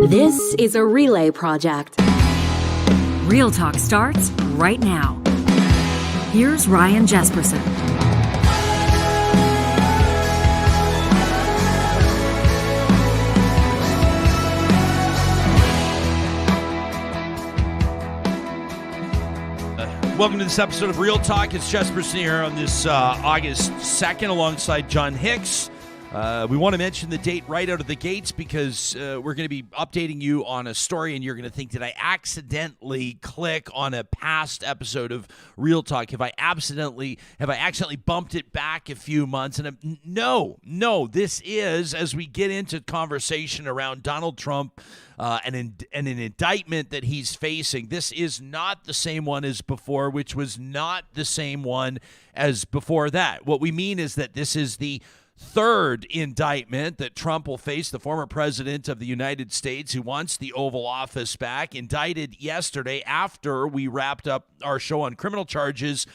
This is a relay project. Real Talk starts right now. Here's Ryan Jesperson. Welcome to this episode of Real Talk. It's Jesperson here on this August 2nd alongside John Hicks. We want to mention the date right out of the gates because we're going to be updating you on a story and you're going to think, did I accidentally click on a past episode of Real Talk? Have I accidentally bumped it back a few months? And no, this is, as we get into conversation around Donald Trump and an indictment that he's facing, this is not the same one as before, which was not the same one as before that. What we mean is that this is the third indictment that Trump will face, the former president of the United States who wants the Oval Office back, indicted yesterday after we wrapped up our show on criminal charges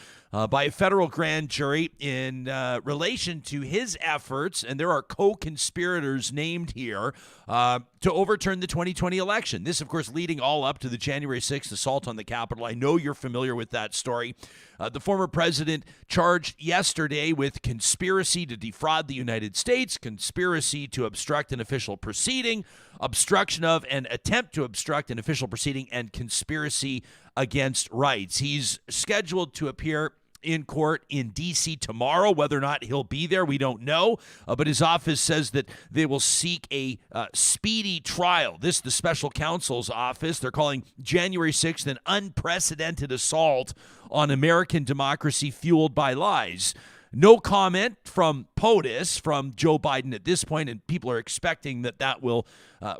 by a federal grand jury in relation to his efforts, and there are co-conspirators named here, to overturn the 2020 election. This, of course, leading all up to the January 6th assault on the Capitol. I know you're familiar with that story. The former president charged yesterday with conspiracy to defraud the United States, conspiracy to obstruct an official proceeding, obstruction of and attempt to obstruct an official proceeding, and conspiracy against rights. He's scheduled to appear in court in D.C. tomorrow. Whether or not he'll be there, we don't know. But his office says that they will seek a speedy trial. This, the special counsel's office, they're calling January 6th an unprecedented assault on American democracy fueled by lies. No comment from POTUS, from Joe Biden at this point, and people are expecting that that will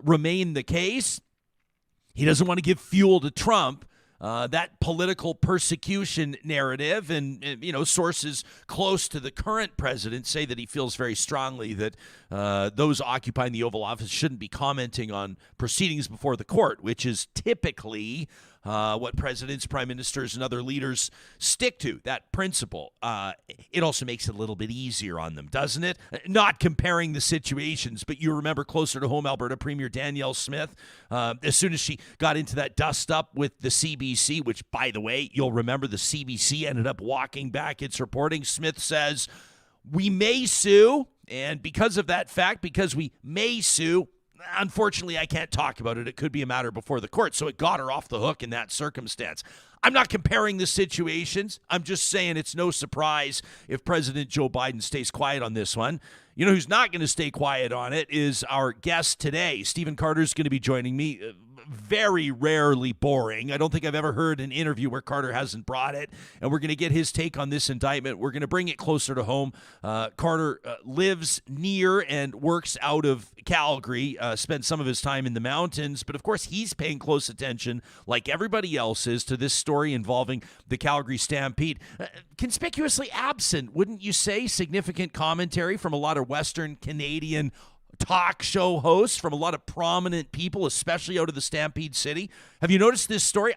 remain the case. He doesn't want to give fuel to Trump. That political persecution narrative, and sources close to the current president say that he feels very strongly that those occupying the Oval Office shouldn't be commenting on proceedings before the court, which is typically what presidents, prime ministers, and other leaders stick to, that principle. It also makes it a little bit easier on them, doesn't it? Not comparing the situations, but you remember closer to home, Alberta Premier Danielle Smith, as soon as she got into that dust-up with the CBC, which, by the way, you'll remember the CBC ended up walking back its reporting. Smith says, we may sue, and because of that fact, because we may sue, unfortunately, I can't talk about it. It could be a matter before the court. So it got her off the hook in that circumstance. I'm not comparing the situations. I'm just saying it's no surprise if President Joe Biden stays quiet on this one. You know who's not going to stay quiet on it is our guest today. Stephen Carter's going to be joining me. Very rarely boring. I don't think I've ever heard an interview where Carter hasn't brought it, and we're going to get his take on this indictment. We're going to bring it closer to home. Carter lives near and works out of Calgary, spends some of his time in the mountains, but of course he's paying close attention, like everybody else is, to this story involving the Calgary Stampede. Conspicuously absent, wouldn't you say, significant commentary from a lot of Western Canadian talk show hosts, from a lot of prominent people, especially out of the Stampede City. Have you noticed this story?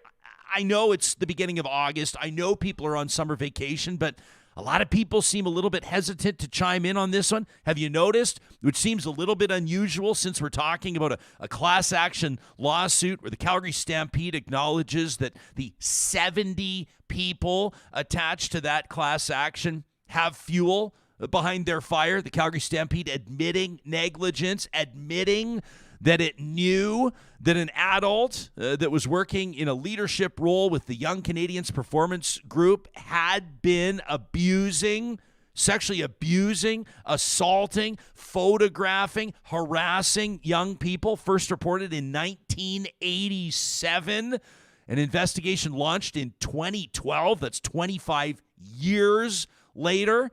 I know it's the beginning of August. I know people are on summer vacation, but a lot of people seem a little bit hesitant to chime in on this one. Have you noticed? Which seems a little bit unusual since we're talking about a class action lawsuit where the Calgary Stampede acknowledges that the 70 people attached to that class action have fuel behind their fire. The Calgary Stampede admitting negligence, admitting that it knew that an adult that was working in a leadership role with the Young Canadians Performance Group had been sexually abusing, assaulting, photographing, harassing young people. First reported in 1987. An investigation launched in 2012. That's 25 years later.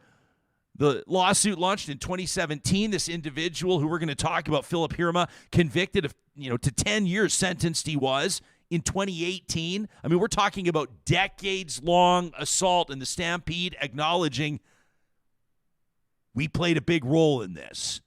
The lawsuit launched in 2017. This individual who we're going to talk about, Philip Hirma, convicted of, to 10 years sentenced he was in 2018. I mean, we're talking about decades-long assault, and the Stampede acknowledging we played a big role in this.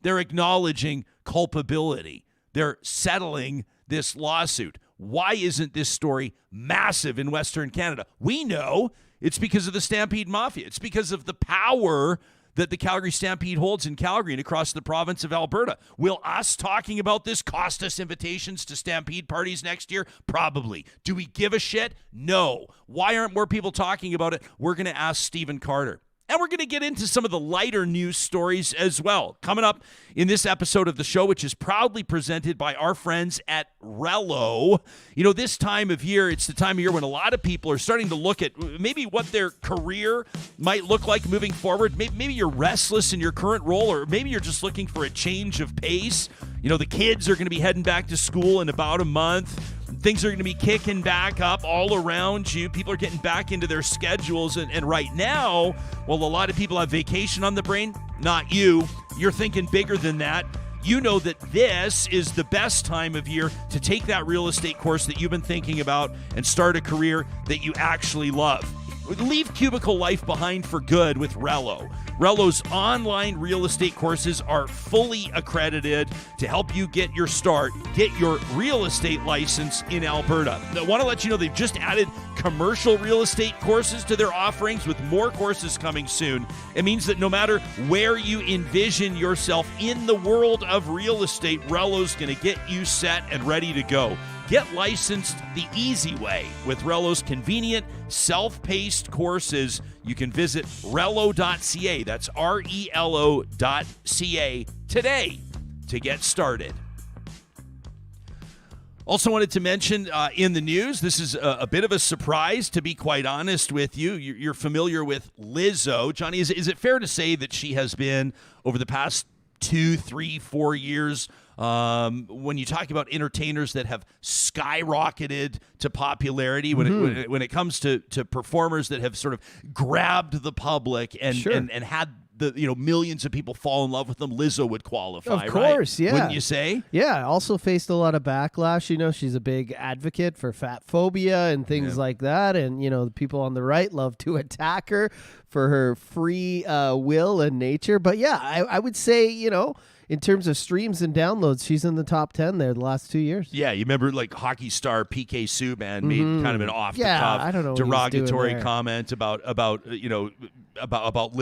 They're acknowledging culpability. They're settling this lawsuit. Why isn't this story massive in Western Canada? We know it's because of the Stampede Mafia. It's because of the power that the Calgary Stampede holds in Calgary and across the province of Alberta. Will us talking about this cost us invitations to Stampede parties next year? Probably. Do we give a shit? No. Why aren't more people talking about it? We're going to ask Stephen Carter. And we're going to get into some of the lighter news stories as well. Coming up in this episode of the show, which is proudly presented by our friends at Rello. You know, this time of year, it's the time of year when a lot of people are starting to look at maybe what their career might look like moving forward. Maybe you're restless in your current role, or maybe you're just looking for a change of pace. You know, the kids are going to be heading back to school in about a month. Things are going to be kicking back up all around you. People are getting back into their schedules. And right now, while a lot of people have vacation on the brain, not you. You're thinking bigger than that. You know that this is the best time of year to take that real estate course that you've been thinking about and start a career that you actually love. Leave cubicle life behind for good with Rello. Rello's online real estate courses are fully accredited to help you get your start, get your real estate license in Alberta. I want to let you know they've just added commercial real estate courses to their offerings, with more courses coming soon. It means that no matter where you envision yourself in the world of real estate, Rello's going to get you set and ready to go. Get licensed the easy way with Rello's convenient, self-paced courses. You can visit rello.ca. That's RELO.ca today to get started. Also wanted to mention in the news, this is a bit of a surprise, to be quite honest with you. You're familiar with Lizzo. Johnny, is it fair to say that she has been, over the past 2, 3, 4 years, when you talk about entertainers that have skyrocketed to popularity, when it comes to performers that have sort of grabbed the public and had the millions of people fall in love with them, Lizzo would qualify. Of course, right? Yeah. Wouldn't you say? Yeah. Also faced a lot of backlash. She's a big advocate for fat phobia and things like that. And the people on the right love to attack her for her free will and nature. But yeah, I would say in terms of streams and downloads, she's in the top 10 there the last 2 years. Yeah, you remember like hockey star PK Subban made kind of an off-the-cuff derogatory comment about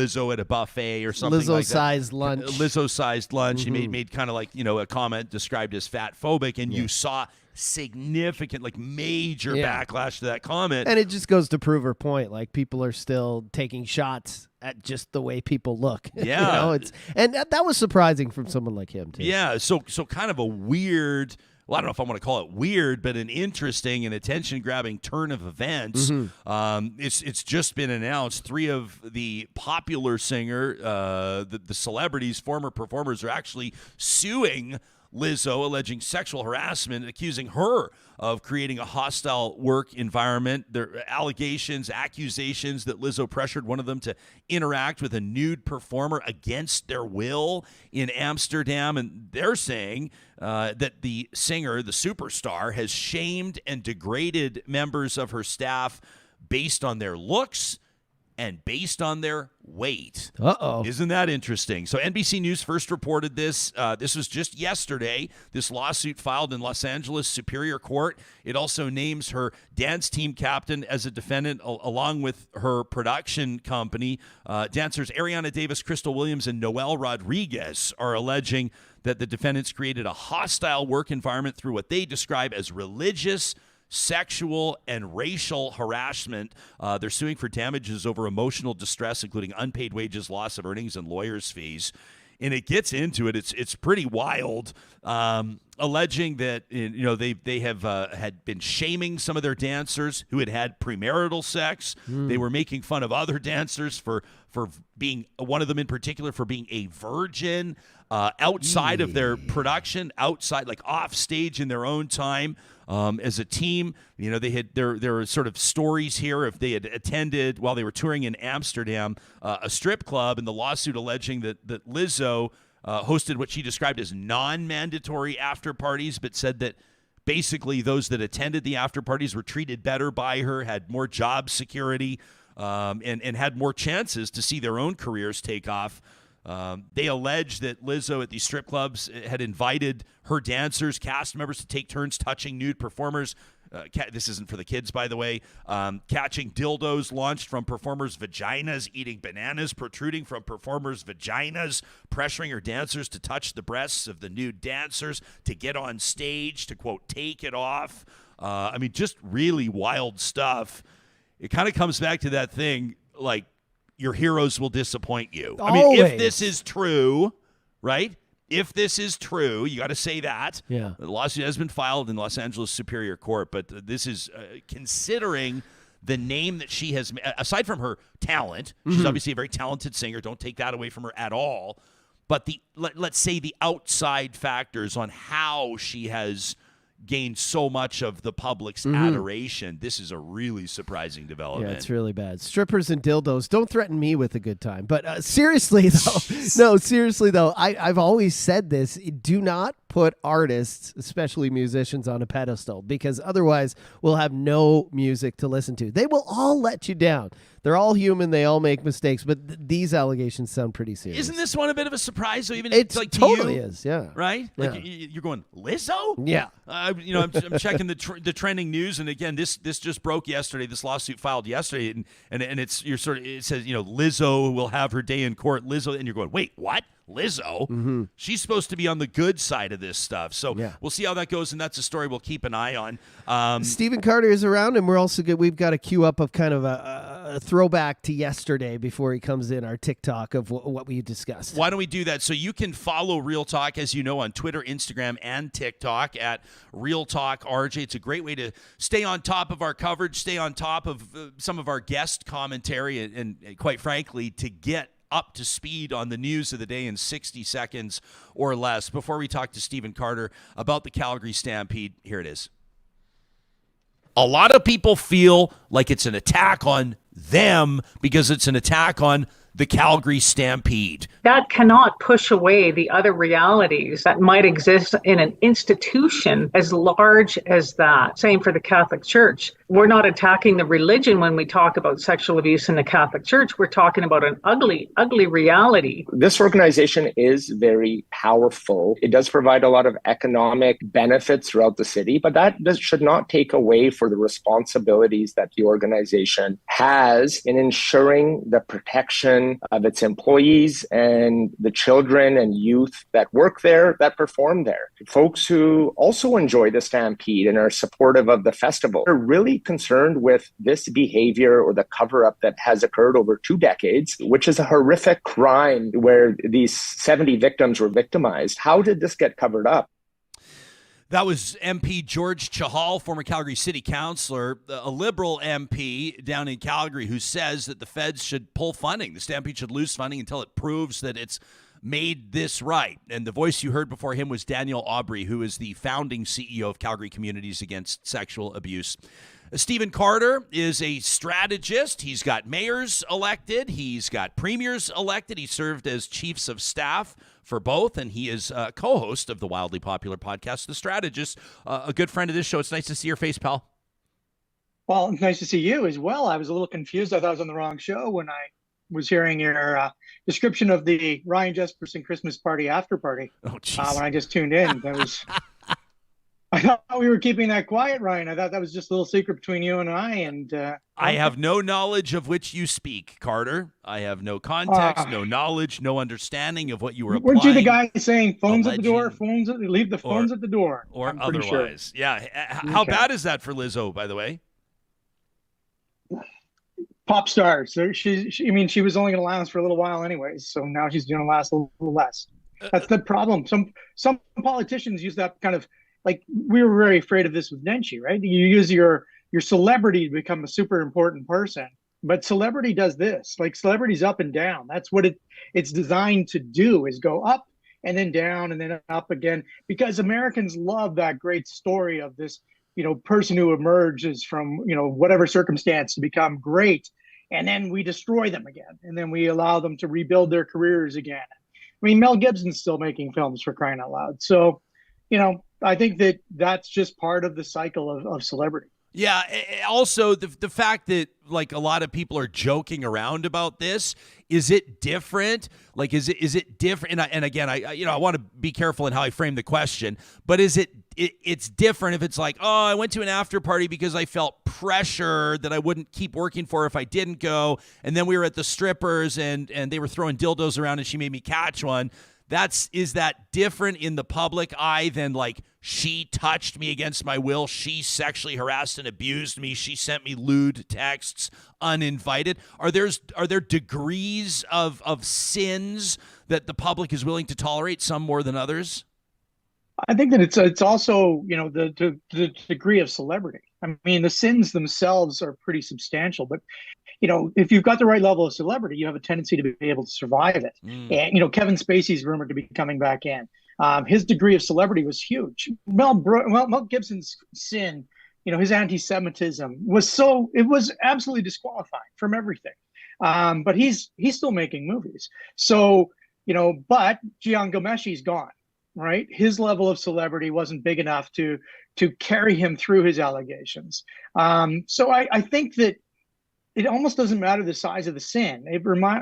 Lizzo at a buffet or something like that. Lizzo-sized lunch. Lizzo-sized lunch. He made kind of like, a comment described as fat phobic, and you saw significant, like major backlash to that comment. And it just goes to prove her point. Like, people are still taking shots at just the way people look. Yeah. That was surprising from someone like him too. Yeah. So kind of a weird, well, I don't know if I want to call it weird, but an interesting and attention-grabbing turn of events. It's just been announced 3 of the popular singer, the celebrities, former performers, are actually suing Lizzo, alleging sexual harassment, accusing her of creating a hostile work environment. There are accusations that Lizzo pressured one of them to interact with a nude performer against their will in Amsterdam. And they're saying that the singer, the superstar, has shamed and degraded members of her staff based on their looks and based on their weight. Uh-oh. Isn't that interesting? So NBC News first reported this. This was just yesterday. This lawsuit filed in Los Angeles Superior Court. It also names her dance team captain as a defendant, along with her production company. Dancers Ariana Davis, Crystal Williams, and Noel Rodriguez are alleging that the defendants created a hostile work environment through what they describe as religious, sexual, and racial harassment. They're suing for damages over emotional distress, including unpaid wages, loss of earnings, and lawyers' fees. And it gets into it. It's pretty wild, alleging that they have had been shaming some of their dancers who had premarital sex. They were making fun of other dancers for being, one of them in particular, for being a virgin outside of their production, outside, like off stage in their own time. As a team, there were sort of stories here if they had attended while they were touring in Amsterdam, a strip club, and the lawsuit alleging that Lizzo hosted what she described as non-mandatory after parties, but said that basically those that attended the after parties were treated better by her, had more job security, and had more chances to see their own careers take off. They allege that Lizzo at these strip clubs had invited her dancers, cast members, to take turns touching nude performers This isn't for the kids, by the way. Catching dildos launched from performers' vaginas, eating bananas protruding from performers' vaginas, pressuring her dancers to touch the breasts of the nude dancers, to get on stage, to, quote, take it off. I mean, just really wild stuff. It kind of comes back to that thing, like, your heroes will disappoint you. Always. I mean, if this is true, right? If this is true, you got to say that. Yeah. The lawsuit has been filed in Los Angeles Superior Court, but this is considering the name that she has, aside from her talent, she's obviously a very talented singer. Don't take that away from her at all. But let's say the outside factors on how she has gained so much of the public's adoration. This is a really surprising development. Yeah, it's really bad. Strippers and dildos. Don't threaten me with a good time. But seriously, though, I've always said this. Do not put artists, especially musicians, on a pedestal, because otherwise we'll have no music to listen to. They will all let you down. They're all human. They all make mistakes. But these allegations sound pretty serious. Isn't this one a bit of a surprise? So even it like totally to you, is, yeah. Right? Yeah. Like you're going, Lizzo? Yeah. I'm checking the trending news, and again, this just broke yesterday. This lawsuit filed yesterday, and it says, Lizzo will have her day in court. Lizzo, and you're going, wait, what? Lizzo? She's supposed to be on the good side of this stuff. So we'll see how that goes, and that's a story we'll keep an eye on. Stephen Carter is around, and we've got a queue up of kind of a throwback to yesterday before he comes in, our TikTok of what we discussed. Why don't we do that? So you can follow Real Talk, as you know, on Twitter, Instagram, and TikTok at Real Talk RJ. It's a great way to stay on top of our coverage, stay on top of some of our guest commentary, and quite frankly, to get up to speed on the news of the day in 60 seconds or less. Before we talk to Stephen Carter about the Calgary Stampede, here it is. A lot of people feel like it's an attack on them because it's an attack on the Calgary Stampede. That cannot push away the other realities that might exist in an institution as large as that. Same for the Catholic Church. We're not attacking the religion when we talk about sexual abuse in the Catholic Church. We're talking about an ugly, ugly reality. This organization is very powerful. It does provide a lot of economic benefits throughout the city, but that should not take away for the responsibilities that the organization has in ensuring the protection of its employees and the children and youth that work there, that perform there. Folks who also enjoy the Stampede and are supportive of the festival are really concerned with this behavior or the cover-up that has occurred over 2 decades, which is a horrific crime where these 70 victims were victimized. How did this get covered up? That was MP George Chahal, former Calgary City Councillor, a Liberal MP down in Calgary, who says that the feds should pull funding. The Stampede should lose funding until it proves that it's made this right. And the voice you heard before him was Daniel Aubry, who is the founding CEO of Calgary Communities Against Sexual Abuse. Stephen Carter is a strategist. He's got mayors elected. He's got premiers elected. He served as chiefs of staff for both, and he is a co-host of the wildly popular podcast, The Strategist, a good friend of this show. It's nice to see your face, pal. Well, it's nice to see you as well. I was a little confused. I thought I was on the wrong show when I was hearing your description of the Ryan Jesperson Christmas party after party. Oh, jeez. When I just tuned in. I thought we were keeping that quiet, Ryan. I thought that was just a little secret between you and I. And I have no knowledge of which you speak, Carter. I have no context, no knowledge, no understanding of what you were applying. Weren't you the guy saying phones at the door, leave the phones at the door? Or I'm pretty otherwise. sure. Yeah. How bad is that for Lizzo, by the way? Pop stars. She was only going to last for a little while anyways. So now she's going to last a little less. That's the problem. Some politicians use that kind of, like, we were very afraid of this with Nenshi, right? You use your celebrity to become a super important person, but celebrity does this. Like, celebrity's up and down. That's what it's designed to do, is go up and then down and then up again, because Americans love that great story of this, person who emerges from, whatever circumstance to become great. And then we destroy them again. And then we allow them to rebuild their careers again. I mean, Mel Gibson's still making films, for crying out loud. So, I think that's just part of the cycle of celebrity. Yeah. Also, the fact that, like, a lot of people are joking around about this, is it different? Like, is it different? And again, I want to be careful in how I frame the question, but is it it's different if it's like, oh, I went to an after party because I felt pressure that I wouldn't keep working for if I didn't go. And then we were at the strippers and they were throwing dildos around and she made me catch one. Is that different in the public eye than like she touched me against my will, she sexually harassed and abused me, she sent me lewd texts uninvited? Are there degrees of sins that the public is willing to tolerate, some more than others? I think that it's also, the degree of celebrity. I mean, the sins themselves are pretty substantial, but if you've got the right level of celebrity, you have a tendency to be able to survive it. And, Kevin Spacey's rumored to be coming back in. His degree of celebrity was huge. Mel Gibson's sin, his anti-Semitism it was absolutely disqualifying from everything. But he's still making movies. So, but Jian Ghomeshi's gone, right? His level of celebrity wasn't big enough to carry him through his allegations. So I think that it almost doesn't matter the size of the sin.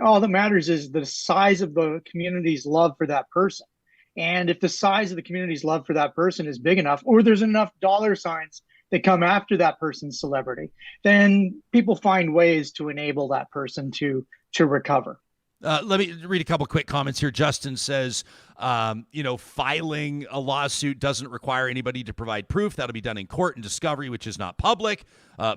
All that matters is the size of the community's love for that person. And if the size of the community's love for that person is big enough, or there's enough dollar signs that come after that person's celebrity, then people find ways to enable that person to recover. Let me read a couple quick comments here. Justin says, filing a lawsuit doesn't require anybody to provide proof. That'll be done in court and discovery, which is not public.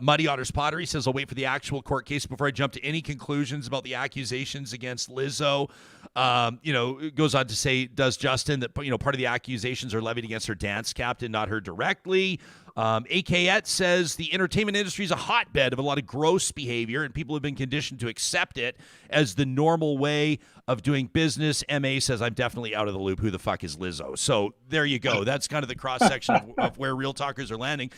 Muddy Otters Pottery says, I'll wait for the actual court case before I jump to any conclusions about the accusations against Lizzo. It goes on to say, does Justin, that, part of the accusations are levied against her dance captain, not her directly. AKET says the entertainment industry is a hotbed of a lot of gross behavior, and people have been conditioned to accept it as the normal way of doing business. MA says, I'm definitely out of the loop. Who the fuck is Lizzo? So there you go. That's kind of the cross-section of where Real Talkers are landing.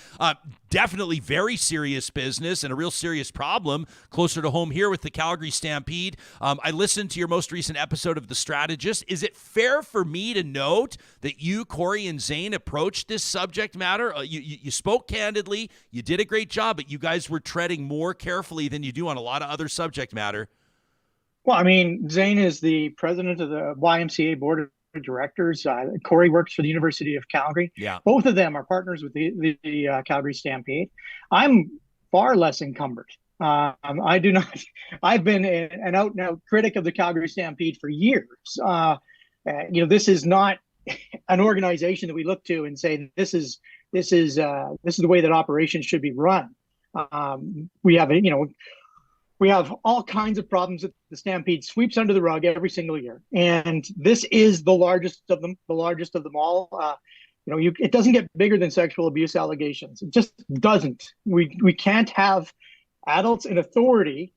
Definitely very serious business and a real serious problem closer to home here with the Calgary Stampede. I listened to your most recent episode of The Strategist. Is it fair for me to note that you, Corey, and Zane approached this subject matter? You spoke candidly. You did a great job, but you guys were treading more carefully than you do on a lot of other subject matter. Well, I mean, Zane is the president of the YMCA board of directors. Corey works for the University of Calgary. Yeah. Both of them are partners with the Calgary Stampede. I'm far less encumbered. I do not. I've been an out-and-out critic of the Calgary Stampede for years. This is not an organization that we look to and say this is the way that operations should be run. We have all kinds of problems that the Stampede sweeps under the rug every single year, and this is the largest of them all. It doesn't get bigger than sexual abuse allegations. It just doesn't. We can't have adults in authority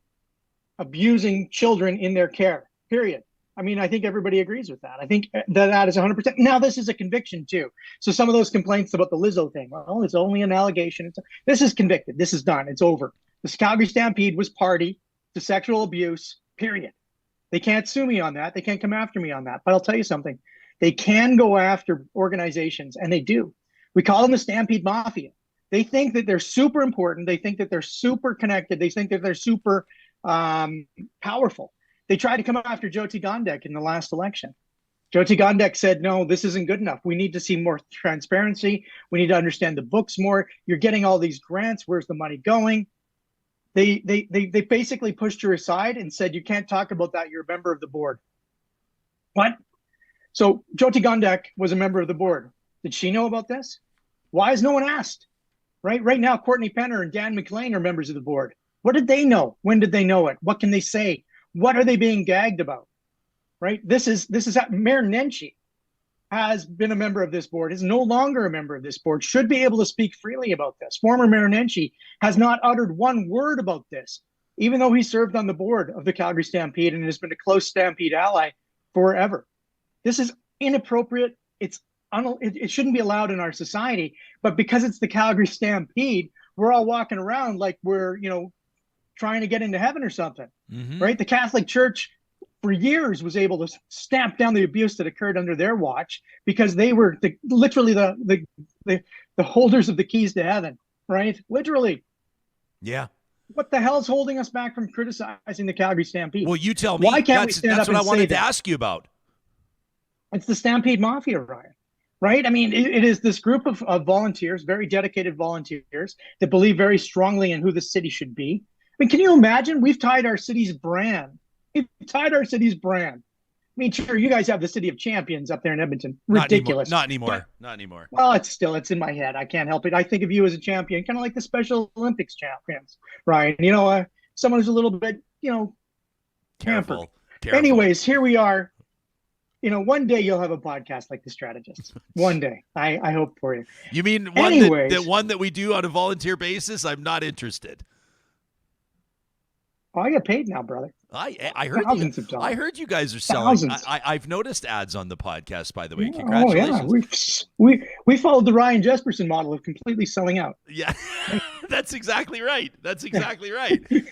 abusing children in their care, period. I mean, I think everybody agrees with that. I think that is 100%. Now, this is a conviction, too. So some of those complaints about the Lizzo thing, well, it's only an allegation. This is convicted. This is done. It's over. The Calgary Stampede was party to sexual abuse, period. They can't sue me on that. They can't come after me on that. But I'll tell you something. They can go after organizations, and they do. We call them the Stampede Mafia. They think that they're super important. They think that they're super connected. They think that they're super powerful. They tried to come after Jyoti Gondek in the last election. Jyoti Gondek said, no, this isn't good enough. We need to see more transparency. We need to understand the books more. You're getting all these grants. Where's the money going? They basically pushed her aside and said, you can't talk about that. You're a member of the board. What? So Jyoti Gondek was a member of the board. Did she know about this? Why has no one asked? Right now, Courtney Penner and Dan McLean are members of the board. What did they know? When did they know it? What can they say? What are they being gagged about? Right? This is Mayor Nenshi has been a member of this board, is no longer a member of this board, should be able to speak freely about this. Former Mayor Nenshi has not uttered one word about this, even though he served on the board of the Calgary Stampede and has been a close Stampede ally forever. This is inappropriate. It shouldn't be allowed in our society, but because it's the Calgary Stampede, we're all walking around like we're, trying to get into heaven or something, right? The Catholic Church for years was able to stamp down the abuse that occurred under their watch because they were literally the holders of the keys to heaven, right? Literally. Yeah. What the hell is holding us back from criticizing the Calgary Stampede? Well, you tell me. Why can't we stand that's up what and I wanted say to that? ask you about. It's the Stampede Mafia, Ryan. right? I mean, it is this group of volunteers, very dedicated volunteers that believe very strongly in who the city should be. I mean, can you imagine? We've tied our city's brand. We've tied our city's brand. I mean, sure, you guys have the City of Champions up there in Edmonton. Ridiculous. Not anymore. Not anymore. Well, it's in my head. I can't help it. I think of you as a champion, kind of like the Special Olympics champions, Ryan. You know, someone who's a little bit, Careful. Anyways, here we are. You know, one day you'll have a podcast like The Strategist. One day. I hope for you. You mean one that we do on a volunteer basis? I'm not interested. Oh, I get paid now, brother. I heard thousands of dollars. I heard you guys are selling. I've noticed ads on the podcast, by the way. Congratulations. Oh, yeah. We followed the Ryan Jesperson model of completely selling out. Yeah, that's exactly right.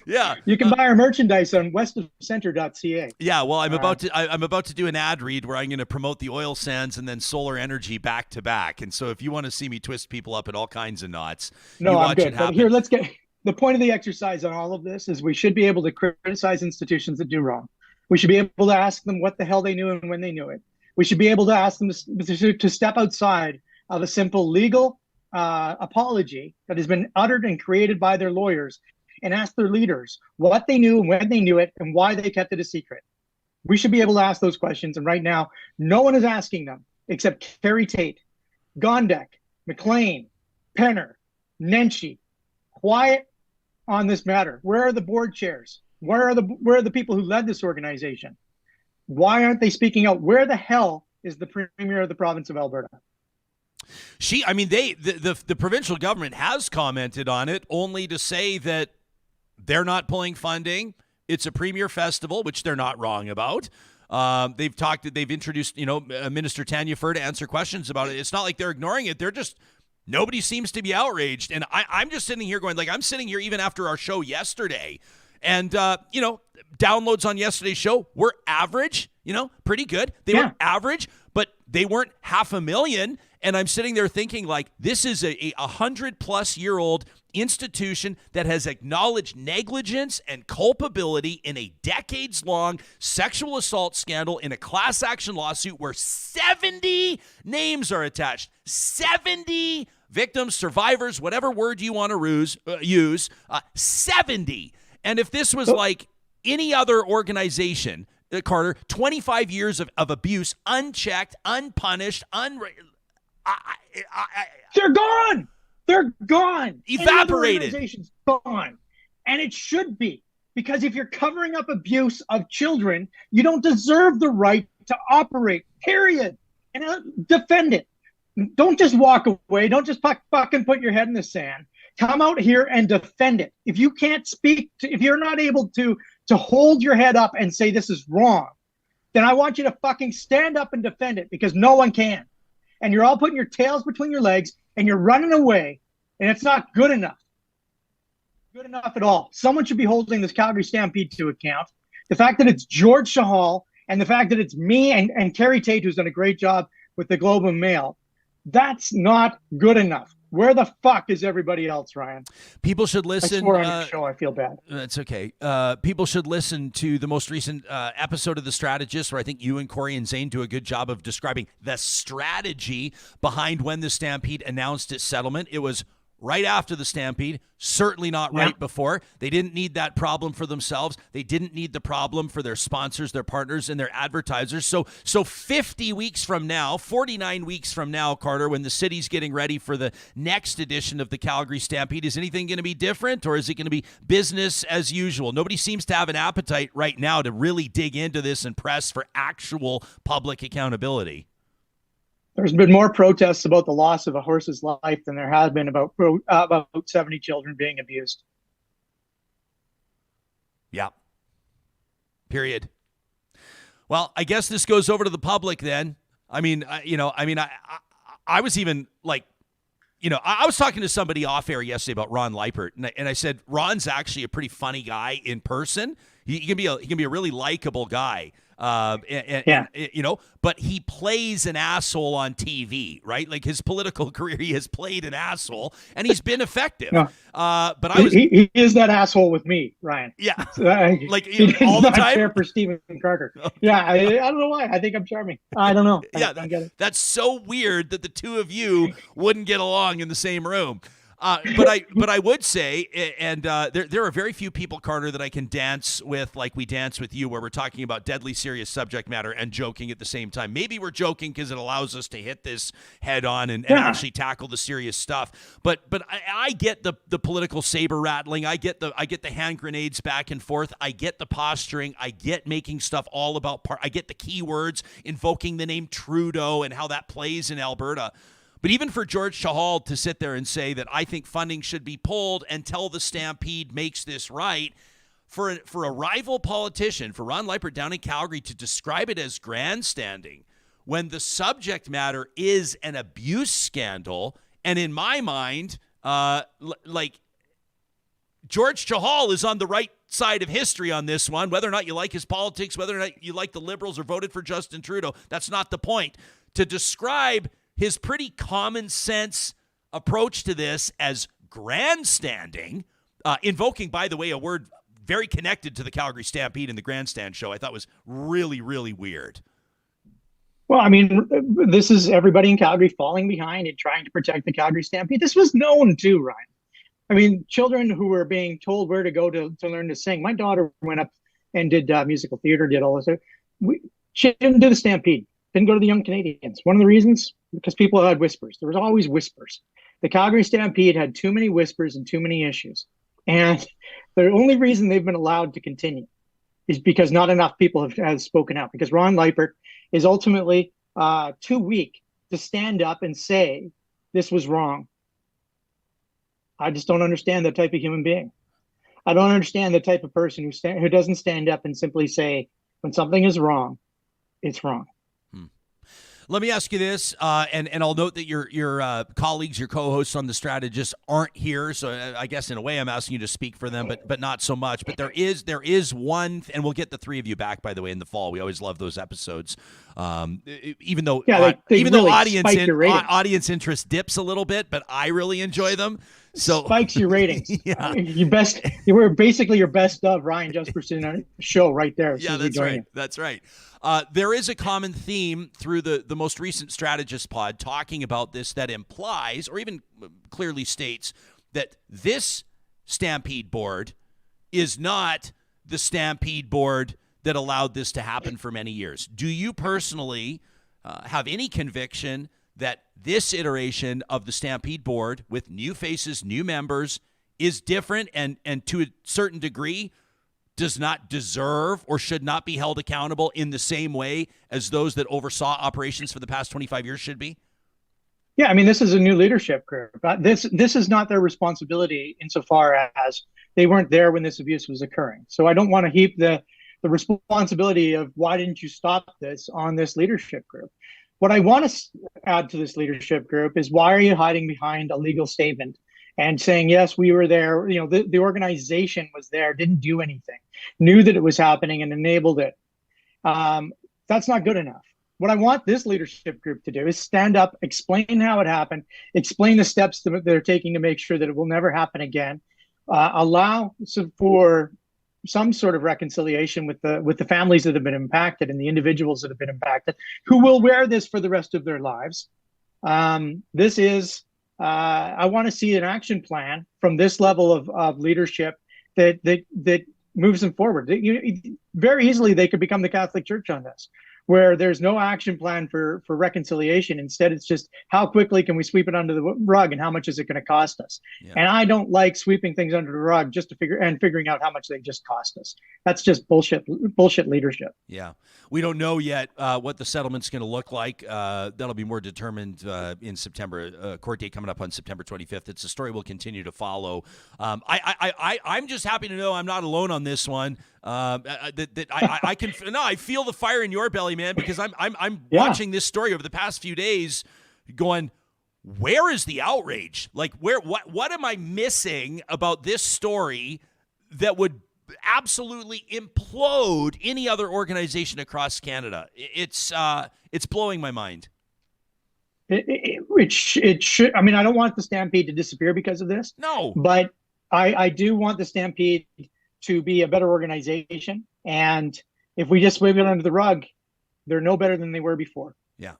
Yeah. You can buy our merchandise on westofcenter.ca. Yeah, well, I'm about to do an ad read where I'm going to promote the oil sands and then solar energy back to back. And so if you want to see me twist people up in all kinds of knots, no, you watch I'm good. it happen. But here, let's get. The point of the exercise on all of this is we should be able to criticize institutions that do wrong. We should be able to ask them what the hell they knew and when they knew it. We should be able to ask them to step outside of a simple legal apology that has been uttered and created by their lawyers and ask their leaders what they knew and when they knew it and why they kept it a secret. We should be able to ask those questions. And right now, no one is asking them except Carrie Tate, Gondek, McLean, Penner, Nenshi. Quiet on this matter. Where are the board chairs? Where are the people who led this organization? Why aren't they speaking out? Where the hell is the premier of the province of Alberta? The provincial government has commented on it, only to say that they're not pulling funding. It's a premier festival, which they're not wrong about. They've introduced, Minister Tanya Fur to answer questions about it. It's not like they're ignoring it. They're just, nobody seems to be outraged. And I'm just sitting here going, I'm sitting here even after our show yesterday. And, downloads on yesterday's show were average, pretty good. They were average, but they weren't 500,000. And I'm sitting there thinking, this is a 100-plus-year-old institution that has acknowledged negligence and culpability in a decades-long sexual assault scandal in a class action lawsuit where 70 names are attached. 70 victims, survivors, whatever word you want to use, 70. And if this was like any other organization, Carter, 25 years of abuse, unchecked, unpunished, they're gone. They're gone. Evaporated. Any organization's gone. And it should be. Because if you're covering up abuse of children, you don't deserve the right to operate, period. And defend it. Don't just walk away. Don't just fucking put your head in the sand. Come out here and defend it. If you can't if you're not able to hold your head up and say this is wrong, then I want you to fucking stand up and defend it, because no one can. And you're all putting your tails between your legs and you're running away, and it's not good enough. Good enough at all. Someone should be holding this Calgary Stampede to account. The fact that it's George Shahal and the fact that it's me and Carrie Tate, who's done a great job with the Globe and Mail, that's not good enough. Where the fuck is everybody else, Ryan? People should listen. I swore on your show. I feel bad. That's okay. People should listen to the most recent episode of The Strategist, where I think you and Corey and Zane do a good job of describing the strategy behind when the Stampede announced its settlement. It was right after the Stampede, certainly not right before. They didn't need that problem for themselves. They didn't need the problem for their sponsors, their partners, and their advertisers. So 50 weeks from now, 49 weeks from now, Carter, when the city's getting ready for the next edition of the Calgary Stampede, is anything going to be different, or is it going to be business as usual? Nobody seems to have an appetite right now to really dig into this and press for actual public accountability. There's been more protests about the loss of a horse's life than there has been about 70 children being abused. Yeah. Period. Well, I guess this goes over to the public then. I was even I was talking to somebody off air yesterday about Ron Leipert, and I said, Ron's actually a pretty funny guy in person. He can be a really likable guy. But he plays an asshole on TV, right? Like his political career, he has played an asshole, and he's been effective. No. But I was he is that asshole with me, Ryan. Yeah, like all the not time. Fair for Stephen Carter. Okay. Yeah, I don't know why. I think I'm charming. I don't know. Yeah, I get it. That's so weird that the two of you wouldn't get along in the same room. But I would say, and there are very few people, Carter, that I can dance with like we dance with you, where we're talking about deadly serious subject matter and joking at the same time. Maybe we're joking because it allows us to hit this head on and actually tackle the serious stuff. But I get the political saber rattling. I get the hand grenades back and forth. I get the posturing. I get making stuff all about I get the keywords, invoking the name Trudeau and how that plays in Alberta. But even for George Chahal to sit there and say that I think funding should be pulled until the Stampede makes this right, for a rival politician, for Ron Leipert down in Calgary, to describe it as grandstanding when the subject matter is an abuse scandal, and in my mind, like George Chahal is on the right side of history on this one, whether or not you like his politics, whether or not you like the Liberals or voted for Justin Trudeau, that's not the point. To describe his pretty common sense approach to this as grandstanding, invoking, by the way, a word very connected to the Calgary Stampede and the grandstand show, I thought was really, really weird. Well, I mean, this is everybody in Calgary falling behind and trying to protect the Calgary Stampede. This was known too, Ryan. I mean, children who were being told where to go to learn to sing. My daughter went up and did musical theater, did all this. She didn't do the Stampede. Didn't go to the Young Canadians. One of the reasons, because people had whispers. There was always whispers. The Calgary Stampede had too many whispers and too many issues. And the only reason they've been allowed to continue is because not enough people have spoken out. Because Ron Leipert is ultimately too weak to stand up and say, this was wrong. I just don't understand that type of human being. I don't understand the type of person who doesn't stand up and simply say, when something is wrong, it's wrong. Let me ask you this, and I'll note that your colleagues, your co-hosts on The Strategist aren't here, so I guess in a way I'm asking you to speak for them, but not so much. But there is one, and we'll get the three of you back, by the way, in the fall. We always love those episodes, even though audience interest dips a little bit, but I really enjoy them. So spikes your ratings. Yeah, you were basically your best of Ryan Jesperson show right there. Yeah, that's right. That's right. There is a common theme through the most recent Strategist pod talking about this that implies, or even clearly states, that this Stampede board is not the Stampede board that allowed this to happen for many years. Do you personally have any conviction that this iteration of the Stampede board, with new faces, new members, is different and to a certain degree does not deserve or should not be held accountable in the same way as those that oversaw operations for the past 25 years should be? Yeah, I mean, this is a new leadership group. This is not their responsibility insofar as they weren't there when this abuse was occurring. So I don't want to heap the responsibility of why didn't you stop this on this leadership group. What I want to add to this leadership group is, why are you hiding behind a legal statement and saying, yes, we were there, the organization was there, didn't do anything, knew that it was happening and enabled it. That's not good enough. What I want this leadership group to do is stand up, explain how it happened, explain the steps that they're taking to make sure that it will never happen again, allow for some sort of reconciliation with the families that have been impacted and the individuals that have been impacted, who will wear this for the rest of their lives. This is, I want to see an action plan from this level of leadership that moves them forward. Very easily, they could become the Catholic Church on this, where there's no action plan for reconciliation. Instead, it's just, how quickly can we sweep it under the rug and how much is it going to cost us? Yeah. And I don't like sweeping things under the rug just to figuring out how much they just cost us. That's just bullshit leadership. Yeah. We don't know yet what the settlement's going to look like. That'll be more determined in September. Court date coming up on September 25th. It's a story we'll continue to follow. I'm just happy to know I'm not alone on this one. I feel the fire in your belly, man, because I'm watching this story over the past few days going, where is the outrage? Like, what am I missing about this story that would absolutely implode any other organization across Canada. It's blowing my mind. It should. I mean, I don't want the Stampede to disappear because of this. No. But I do want the Stampede to be a better organization. And if we just sweep it under the rug, they're no better than they were before. Yeah.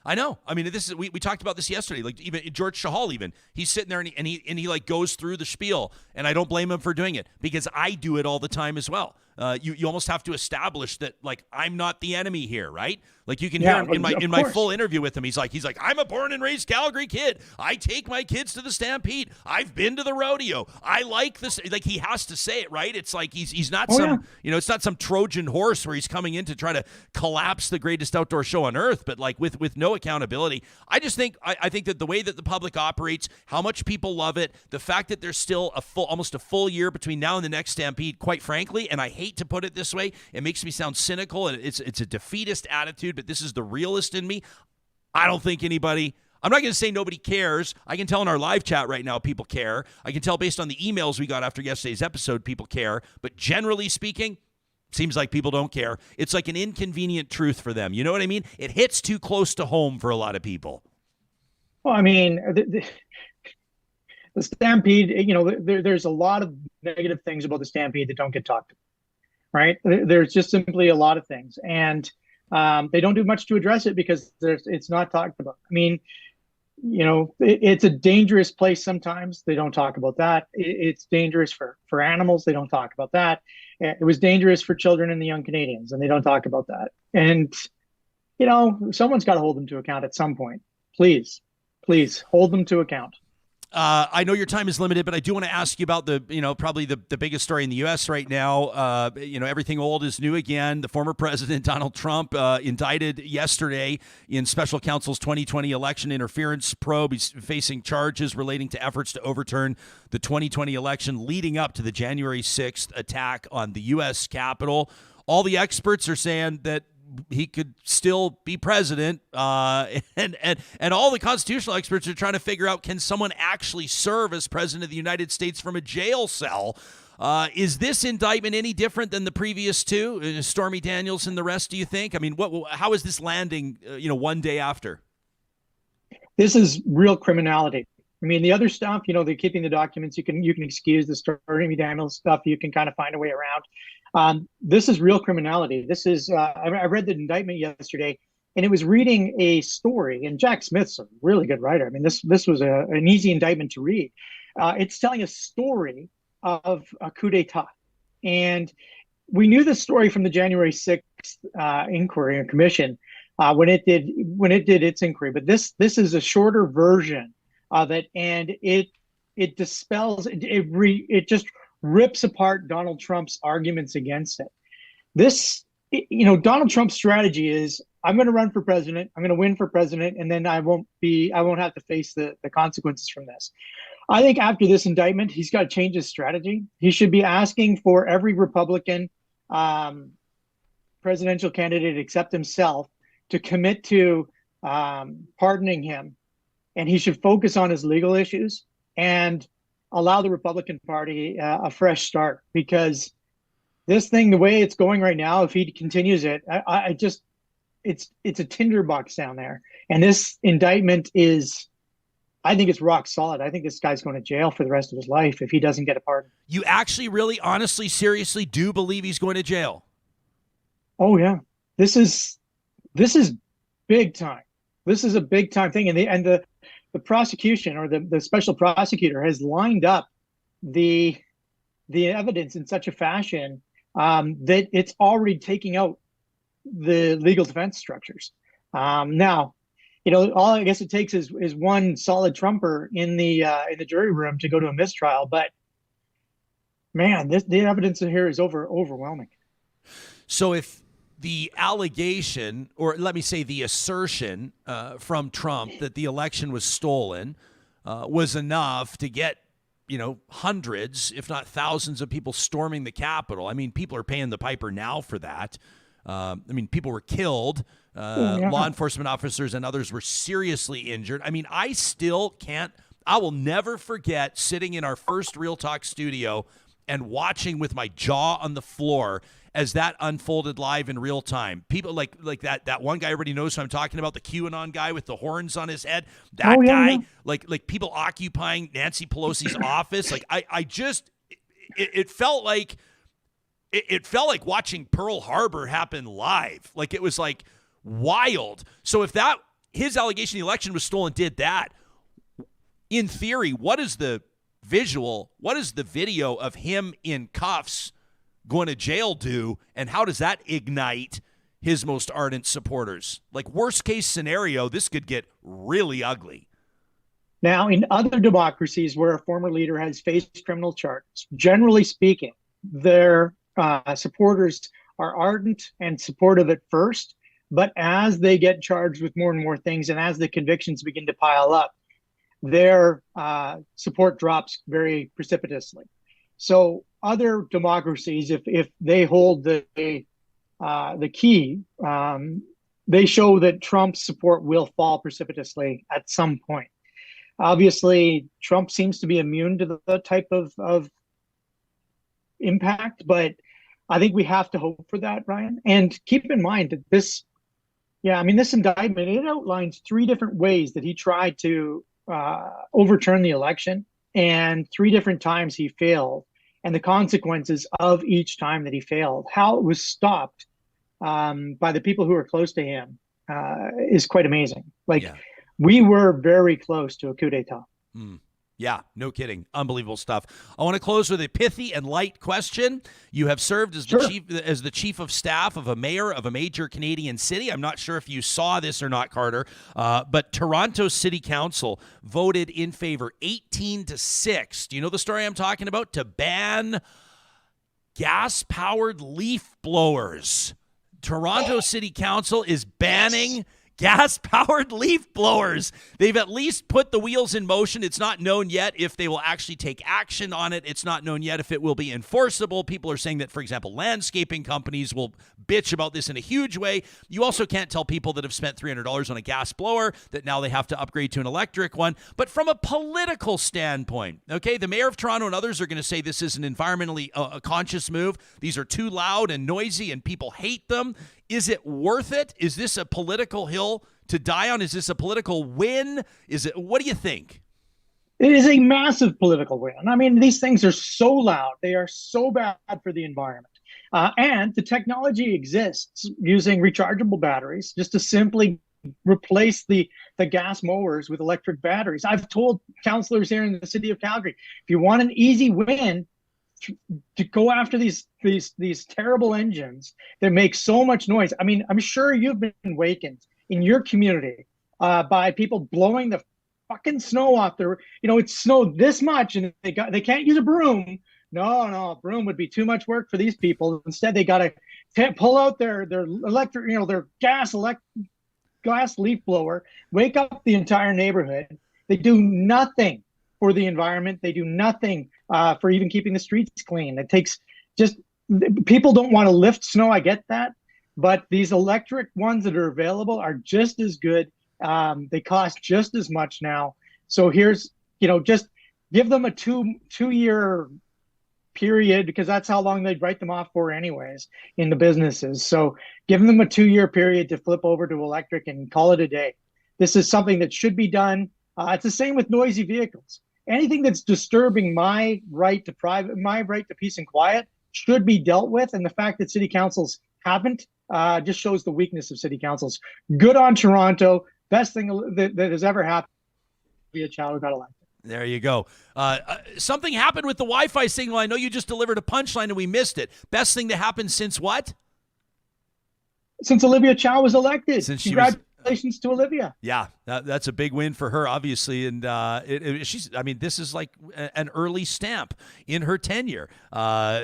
I know. I mean, this is we talked about this yesterday. Like even George Chahal, he's sitting there and he like goes through the spiel, and I don't blame him for doing it because I do it all the time as well. You almost have to establish that like I'm not the enemy here, right? Like you can hear him in my full interview with him. He's like I'm a born and raised Calgary kid. I take my kids to the Stampede. I've been to the rodeo. I like this. Like he has to say it, right? It's like he's not it's not some Trojan horse where he's coming in to try to collapse the greatest outdoor show on earth, but like with no accountability. I just think I think that the way that the public operates, how much people love it, the fact that there's still almost a full year between now and the next Stampede, quite frankly, and I hate to put it this way, it makes me sound cynical and it's a defeatist attitude, but this is the realist in me. I don't think anybody, I'm not going to say nobody cares. I can tell in our live chat right now people care. I can tell based on the emails we got after yesterday's episode people care, but generally speaking, seems like people don't care. It's like an inconvenient truth for them. You know what I mean? It hits too close to home for a lot of people. Well, I mean, the Stampede, there's a lot of negative things about the Stampede that don't get talked about, right? There's just simply a lot of things. And they don't do much to address it because it's not talked about. I mean, it's a dangerous place sometimes. They don't talk about that. It's dangerous for animals. They don't talk about that. It was dangerous for children and the young Canadians, and they don't talk about that. And, someone's got to hold them to account at some point. Please hold them to account. I know your time is limited, but I do want to ask you about probably the biggest story in the U.S. right now. Everything old is new again. The former president, Donald Trump, indicted yesterday in special counsel's 2020 election interference probe. He's facing charges relating to efforts to overturn the 2020 election leading up to the January 6th attack on the U.S. Capitol. All the experts are saying that he could still be president, and all the constitutional experts are trying to figure out, can someone actually serve as president of the United States from a jail cell? Is this indictment any different than the previous two, Stormy Daniels and the rest, do you think? I mean, how is this landing, one day after? This is real criminality. I mean, the other stuff, they're keeping the documents. You can excuse the Stormy Daniels stuff. You can kind of find a way around. This is real criminality. This is, I read the indictment yesterday, and it was reading a story, and Jack Smith's a really good writer. I mean, this was an easy indictment to read. It's telling a story of a coup d'etat. And we knew this story from the January 6th inquiry and commission when it did its inquiry. But this is a shorter version of it, and it dispels, it just rips apart Donald Trump's arguments against it. Donald Trump's strategy is, I'm going to run for president, I'm going to win for president, and then I won't have to face the consequences from this. I think after this indictment, he's got to change his strategy. He should be asking for every Republican presidential candidate except himself to commit to pardoning him, and he should focus on his legal issues and allow the Republican Party a fresh start, because this thing, the way it's going right now, if he continues it, it's a tinderbox down there. And this indictment I think it's rock solid. I think this guy's going to jail for the rest of his life if he doesn't get a pardon. You actually, really, honestly, seriously do believe he's going to jail? Oh yeah, this is big time. This is a big time thing, and the prosecution, or the special prosecutor, has lined up the evidence in such a fashion that it's already taking out the legal defense structures. Now, all I guess it takes is one solid trumper in the jury room to go to a mistrial. But man, the evidence in here is overwhelming. So if the allegation, or let me say the assertion from Trump that the election was stolen was enough to get, hundreds, if not thousands of people storming the Capitol. I mean, people are paying the piper now for that. People were killed. Law enforcement officers and others were seriously injured. I mean, I will never forget sitting in our first Real Talk studio and watching with my jaw on the floor as that unfolded live in real time. People like that one guy everybody knows who I'm talking about, the QAnon guy with the horns on his head. That guy, yeah. Like people occupying Nancy Pelosi's office. Like I just it felt like it felt like watching Pearl Harbor happen live. Like it was like wild. So if that his allegation the election was stolen did that, in theory, what is the visual? What is the video of him in cuffs going to jail do, and how does that ignite his most ardent supporters? Like, worst case scenario, this could get really ugly. Now, in other democracies where a former leader has faced criminal charges, generally speaking, their supporters are ardent and supportive at first, but as they get charged with more and more things, and as the convictions begin to pile up, their support drops very precipitously. So other democracies, if they hold the key, they show that Trump's support will fall precipitously at some point. Obviously, Trump seems to be immune to the type of impact, but I think we have to hope for that, Ryan. And keep in mind that this indictment, it outlines 3 different ways that he tried to overturn the election, and 3 different times he failed, and the consequences of each time that he failed, how it was stopped by the people who are close to him is quite amazing. We were very close to a coup d'etat. Yeah, no kidding. Unbelievable stuff. I want to close with a pithy and light question. You have served as the chief of staff of a mayor of a major Canadian city. I'm not sure if you saw this or not, Carter, but Toronto City Council voted in favor 18-6. Do you know the story I'm talking about? To ban gas-powered leaf blowers. Toronto City Council is banning gas-powered leaf blowers. They've at least put the wheels in motion. It's not known yet if they will actually take action on it. It's not known yet if it will be enforceable. People are saying that, for example, landscaping companies will bitch about this in a huge way. You also can't tell people that have spent $300 on a gas blower that now they have to upgrade to an electric one. But from a political standpoint, okay, the mayor of Toronto and others are going to say this is an environmentally conscious move. These are too loud and noisy and people hate them. Is it worth it? Is this a political hill to die on? Is this a political win? What do you think? It is a massive political win. I mean, these things are so loud. They are so bad for the environment. And the technology exists using rechargeable batteries just to simply replace the gas mowers with electric batteries. I've told councillors here in the city of Calgary, if you want an easy win, to go after these terrible engines that make so much noise. I mean, I'm sure you've been wakened in your community by people blowing the fucking snow off their, it's snowed this much and they can't use a broom. No, broom would be too much work for these people. Instead, they got to pull out their electric, their gas leaf blower, wake up the entire neighborhood. They do nothing for the environment. They do nothing for even keeping the streets clean. It takes people don't want to lift snow. I get that. But these electric ones that are available are just as good. They cost just as much now. So here's, just give them a two-year period, because that's how long they'd write them off for anyways in the businesses. So giving them a 2-year period to flip over to electric and call it a day. This is something that should be done. It's the same with noisy vehicles. Anything that's disturbing my right to peace and quiet should be dealt with. And the fact that city councils haven't just shows the weakness of city councils. Good on Toronto. Best thing that has ever happened. Be a child who got elected. There you go. Something happened with the Wi-Fi signal. I know you just delivered a punchline and we missed it. Best thing to happen since what? Since Olivia Chow was elected. Congratulations to Olivia. Yeah, that's a big win for her, obviously, and she's. I mean, this is like an early stamp in her tenure,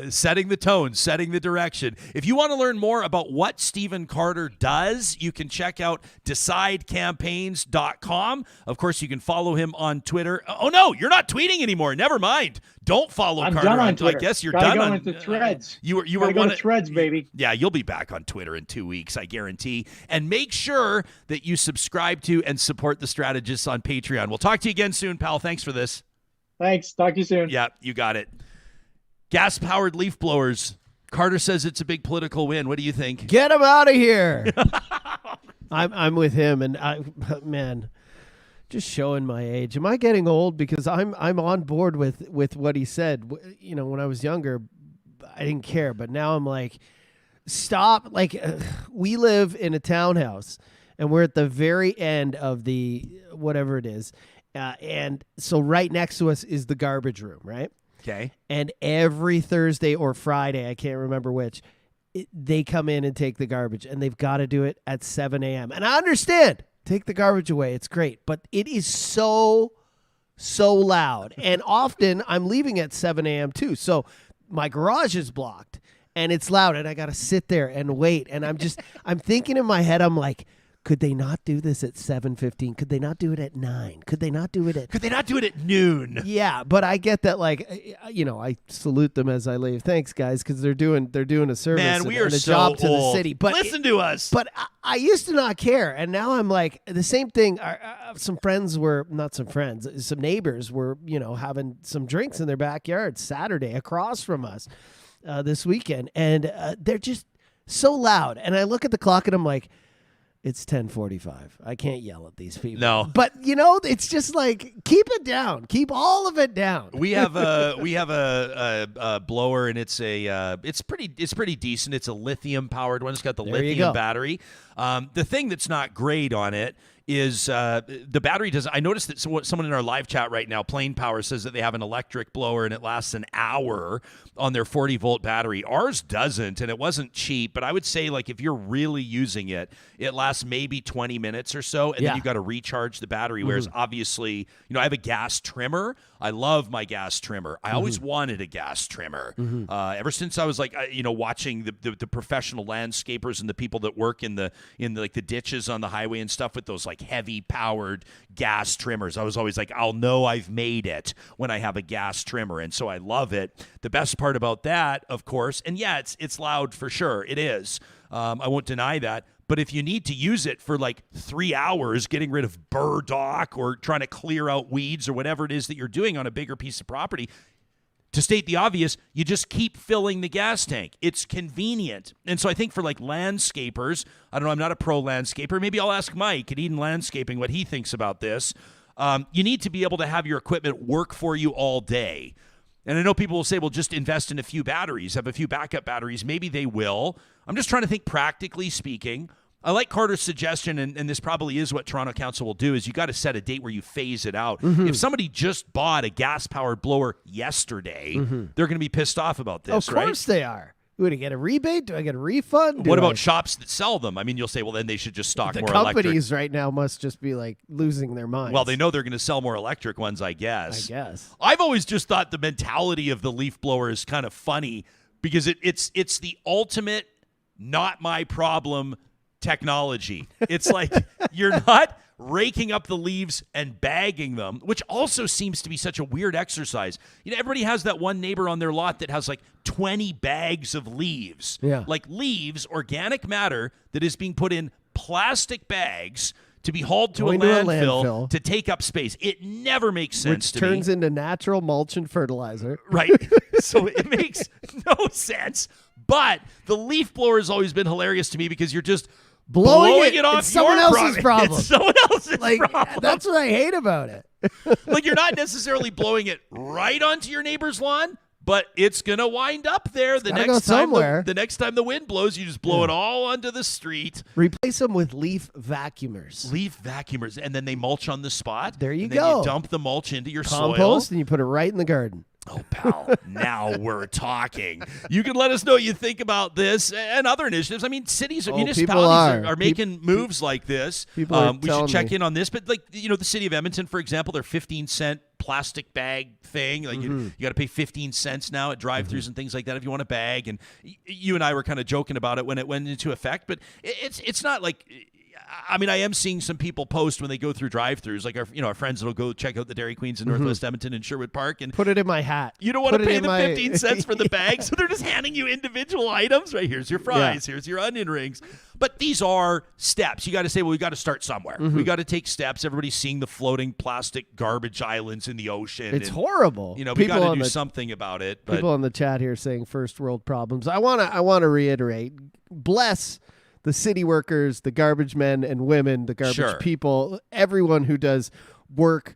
setting the tone, setting the direction. If you want to learn more about what Stephen Carter does, you can check out DecideCampaigns.com. Of course, you can follow him on Twitter. Oh no, you're not tweeting anymore. Never mind. Don't follow Carter. Done on Twitter. I guess you're Gotta done go on into Threads. You were Gotta go to Threads, baby. Yeah, you'll be back on Twitter in 2 weeks, I guarantee. And make sure that you subscribe to and support the strategists on Patreon. We'll talk to you again soon, pal. Thanks for this. Thanks. Talk to you soon. Yeah, you got it. Gas-powered leaf blowers. Carter says it's a big political win. What do you think? Get him out of here. I'm with him, and man, just showing my age. Am I getting old? Because I'm on board with what he said. You know, when I was younger, I didn't care, but now I'm like, stop. Like, we live in a townhouse, and we're at the very end of the whatever it is, and so right next to us is the garbage room, right? Okay. And every Thursday or Friday, I can't remember which, they come in and take the garbage, and they've got to do it at 7 a.m. And I understand. Take the garbage away. It's great. But it is so loud. And often I'm leaving at 7 a.m. too. So my garage is blocked, and it's loud, and I got to sit there and wait. And I'm thinking in my head, I'm like, could they not do this at 7:15? Could they not do it at 9? Could they not do it at noon? Yeah, but I get that. Like, you know, I salute them as I leave. Thanks, guys, because they're doing a service. Man, we are and a so job to old. the city. But listen to us. But I used to not care, and now I'm like the same thing. Some neighbors were, you know, having some drinks in their backyard Saturday across from us this weekend, and they're just so loud. And I look at the clock, and I'm like, it's 10:45. I can't yell at these people. No. But you know, it's just like, keep it down. Keep all of it down. We have a blower, and it's pretty decent. It's a lithium powered one. It's got the lithium battery. The thing that's not great on it is the battery does. I noticed that someone in our live chat right now, Plain Power, says that they have an electric blower and it lasts an hour on their 40-volt battery. Ours doesn't, and it wasn't cheap, but I would say, like, if you're really using it, it lasts maybe 20 minutes or so, and then you've got to recharge the battery, whereas obviously, you know, I have a gas trimmer. I love my gas trimmer. I always wanted a gas trimmer. Ever since I was like, you know, watching the professional landscapers and the people that work in the ditches on the highway and stuff with those like heavy powered gas trimmers. I was always like, I'll know I've made it when I have a gas trimmer. And so I love it. The best part about that, of course, and yeah, it's loud for sure. It is. I won't deny that. But if you need to use it for like 3 hours getting rid of burdock or trying to clear out weeds or whatever it is that you're doing on a bigger piece of property, to state the obvious, you just keep filling the gas tank. It's convenient. And so I think for like landscapers, I don't know, I'm not a pro landscaper. Maybe I'll ask Mike at Eden Landscaping what he thinks about this. You need to be able to have your equipment work for you all day. And I know people will say, well, just invest in a few batteries, have a few backup batteries. Maybe they will. I'm just trying to think practically speaking. I like Carter's suggestion, and this probably is what Toronto Council will do, is you got to set a date where you phase it out. If somebody just bought a gas-powered blower yesterday, they're going to be pissed off about this, right? Of course they are. Do I get a rebate? Do I get a refund? What about shops that sell them? I mean, you'll say, well, then they should just stock more electric. The companies right now must just be like losing their minds. Well, they know they're going to sell more electric ones, I guess. I've always just thought the mentality of the leaf blower is kind of funny because it's the ultimate not my problem technology. It's like you're not raking up the leaves and bagging them, which also seems to be such a weird exercise. You know, everybody has that one neighbor on their lot that has like 20 bags of leaves. Yeah. Like leaves, organic matter that is being put in plastic bags to be hauled to a landfill to take up space. It never makes sense to me. Which turns into natural mulch and fertilizer. Right. So it makes no sense. But the leaf blower has always been hilarious to me because you're just blowing it off it's someone else's problem. It's someone else's problem. That's what I hate about it. Like, you're not necessarily blowing it right onto your neighbor's lawn, but it's going to wind up there the next time. The next time the wind blows, you just blow it all onto the street. Replace them with leaf vacuumers. And then they mulch on the spot. There you and go. Then you dump the mulch into your compost, soil. and you put it right in the garden. Oh, pal, now we're talking. You can let us know what you think about this and other initiatives. I mean, cities and municipalities are making moves like this. We should check in on this. But, like, you know, the city of Edmonton, for example, their 15-cent plastic bag thing. Like, you got to pay 15 cents now at drive-thrus and things like that if you want a bag. And you and I were kind of joking about it when it went into effect. But it's not like... I mean, I am seeing some people post when they go through drive-thrus, like our friends that'll go check out the Dairy Queens in Northwest Edmonton and Sherwood Park, and put it in my hat. You don't want to pay them 15 cents for the bag, so they're just handing you individual items. Right, here's your fries, here's your onion rings. But these are steps. You got to say, well, we got to start somewhere. We got to take steps. Everybody's seeing the floating plastic garbage islands in the ocean. It's horrible. You know, we got to do something about it. But people on the chat here saying first world problems. I want to reiterate. Bless the city workers, the garbage men and women, the garbage people, everyone who does work.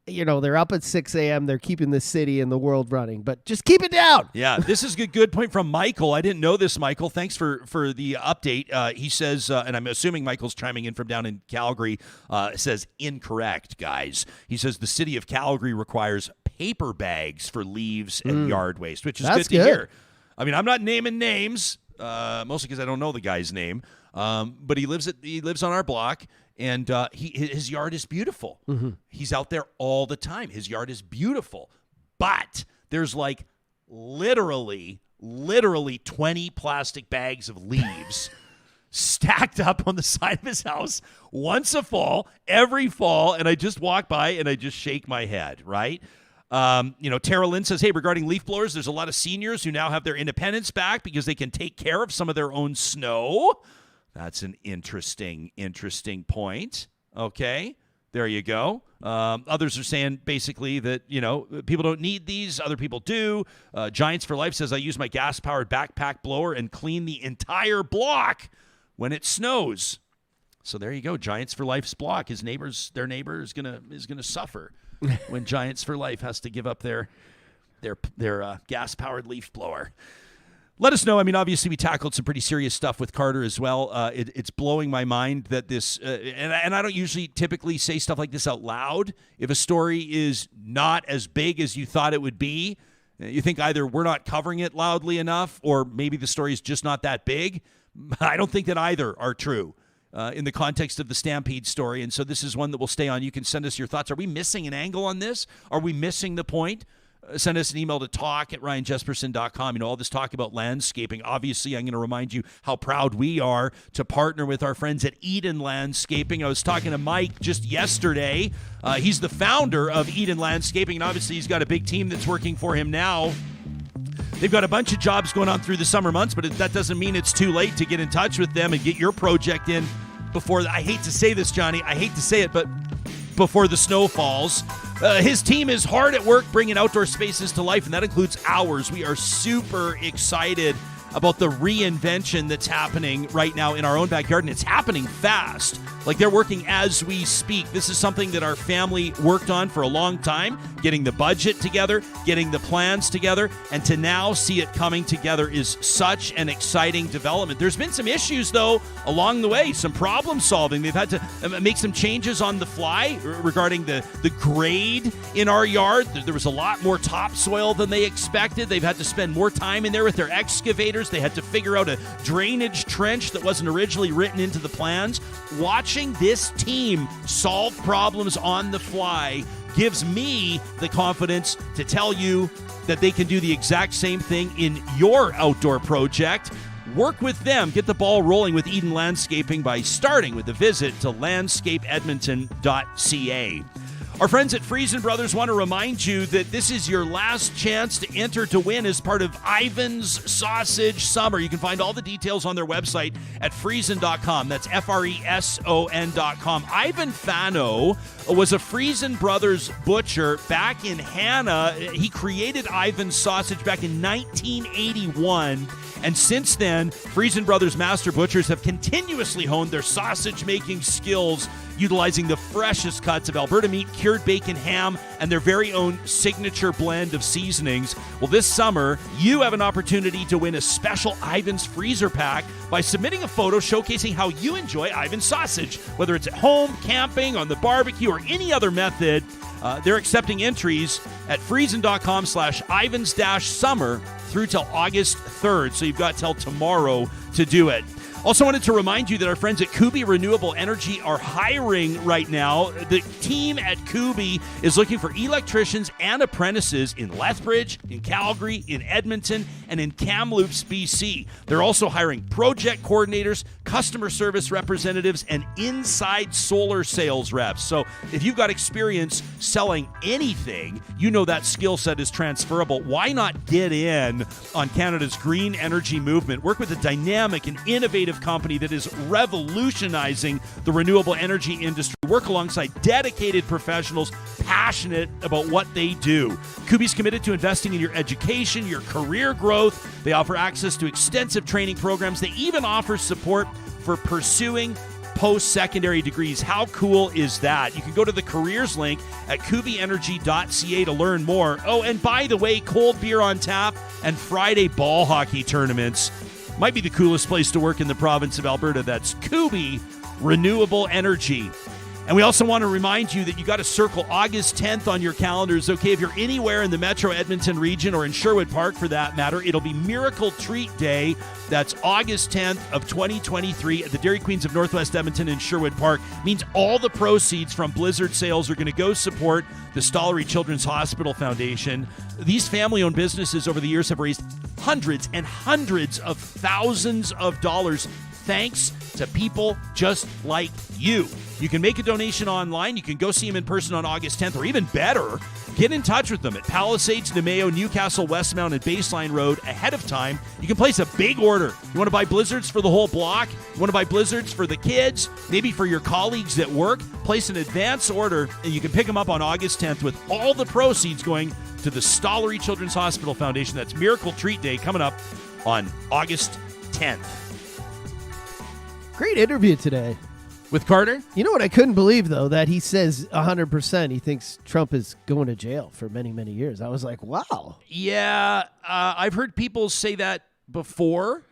You know, they're up at 6 a.m. They're keeping the city and the world running, but just keep it down. Yeah, this is a good point from Michael. I didn't know this, Michael. Thanks for the update. He says, and I'm assuming Michael's chiming in from down in Calgary, says incorrect, guys. He says the city of Calgary requires paper bags for leaves and yard waste, which is good to hear. I mean, I'm not naming names, mostly because I don't know the guy's name, but he lives on our block. And his yard is beautiful. He's out there all the time. His yard is beautiful. But there's like literally 20 plastic bags of leaves stacked up on the side of his house every fall. And I just walk by and I just shake my head, right? Tara Lynn says, hey, regarding leaf blowers, there's a lot of seniors who now have their independence back because they can take care of some of their own snow. That's an interesting point. Okay, there you go. Others are saying basically that, people don't need these. Other people do. Giants for Life says, I use my gas-powered backpack blower and clean the entire block when it snows. So there you go. Giants for Life's block. Their neighbor is gonna suffer when Giants for Life has to give up their gas-powered leaf blower. Let us know. I mean, obviously, we tackled some pretty serious stuff with Carter as well. It's blowing my mind that this, and I don't usually typically say stuff like this out loud. If a story is not as big as you thought it would be, you think either we're not covering it loudly enough or maybe the story is just not that big. I don't think that either are true in the context of the Stampede story, and so this is one that will stay on. You can send us your thoughts. Are we missing an angle on this? Are we missing the point? Send us an email to talk@ryanjesperson.com. All this talk about landscaping. Obviously, I'm going to remind you how proud we are to partner with our friends at Eden Landscaping. I was talking to Mike just yesterday. He's the founder of Eden Landscaping, and obviously he's got a big team that's working for him now. They've got a bunch of jobs going on through the summer months, but that doesn't mean it's too late to get in touch with them and get your project in before, I hate to say this, Johnny, I hate to say it, but before the snow falls. His team is hard at work bringing outdoor spaces to life, and that includes ours. We are super excited about the reinvention that's happening right now in our own backyard, and it's happening fast. Like, they're working as we speak. This is something that our family worked on for a long time, getting the budget together, getting the plans together, and to now see it coming together is such an exciting development. There's been some issues, though, along the way, some problem solving. They've had to make some changes on the fly regarding the grade in our yard. There was a lot more topsoil than they expected. They've had to spend more time in there with their excavators. They had to figure out a drainage trench that wasn't originally written into the plans. Watching this team solve problems on the fly gives me the confidence to tell you that they can do the exact same thing in your outdoor project. Work with them. Get the ball rolling with Eden Landscaping by starting with a visit to landscapeedmonton.ca. Our friends at Friesen Brothers want to remind you that this is your last chance to enter to win as part of Ivan's Sausage Summer. You can find all the details on their website at friesen.com. That's Freson.com. Ivan Fano was a Friesen Brothers butcher back in Hanna. He created Ivan's Sausage back in 1981. And since then, Friesen Brothers Master Butchers have continuously honed their sausage-making skills, utilizing the freshest cuts of Alberta meat, cured bacon, ham, and their very own signature blend of seasonings. Well, this summer, you have an opportunity to win a special Ivan's Freezer Pack by submitting a photo showcasing how you enjoy Ivan's sausage. Whether it's at home, camping, on the barbecue, or any other method, they're accepting entries at Friesen.com/Ivans-Summer through till August 3rd. So you've got till tomorrow to do it. Also wanted to remind you that our friends at Kubi Renewable Energy are hiring right now. The team at Kubi is looking for electricians and apprentices in Lethbridge, in Calgary, in Edmonton, and in Kamloops, BC. They're also hiring project coordinators, customer service representatives, and inside solar sales reps. So if you've got experience selling anything, you know that skill set is transferable. Why not get in on Canada's green energy movement? Work with a dynamic and innovative company that is revolutionizing the renewable energy industry. Work alongside dedicated professionals passionate about what they do. Kubi's committed to investing in your education, your career growth. They offer access to extensive training programs. They even offer support for pursuing post-secondary degrees. How cool is that? You can go to the careers link at kubienergy.ca to learn more. Oh, and by the way, cold beer on tap and Friday ball hockey tournaments. Might be the coolest place to work in the province of Alberta. That's Kubi Renewable Energy. And we also want to remind you that you got to circle August 10th on your calendars, okay? If you're anywhere in the Metro Edmonton region or in Sherwood Park for that matter, it'll be Miracle Treat Day. That's August 10th of 2023 at the Dairy Queens of Northwest Edmonton in Sherwood Park. Means all the proceeds from Blizzard sales are going to go support the Stollery Children's Hospital Foundation. These family-owned businesses over the years have raised hundreds and hundreds of thousands of dollars thanks to people just like you. You can make a donation online. You can go see them in person on August 10th, or even better, get in touch with them at Palisades, Nemeo, Newcastle, Westmount, and Baseline Road ahead of time. You can place a big order. You want to buy blizzards for the whole block? You want to buy blizzards for the kids? Maybe for your colleagues at work? Place an advance order, and you can pick them up on August 10th with all the proceeds going to the Stollery Children's Hospital Foundation. That's Miracle Treat Day coming up on August 10th. Great interview today. With Carter? You know what I couldn't believe, though, that he says 100% he thinks Trump is going to jail for many, many years. I was like, wow. Yeah, I've heard people say that before.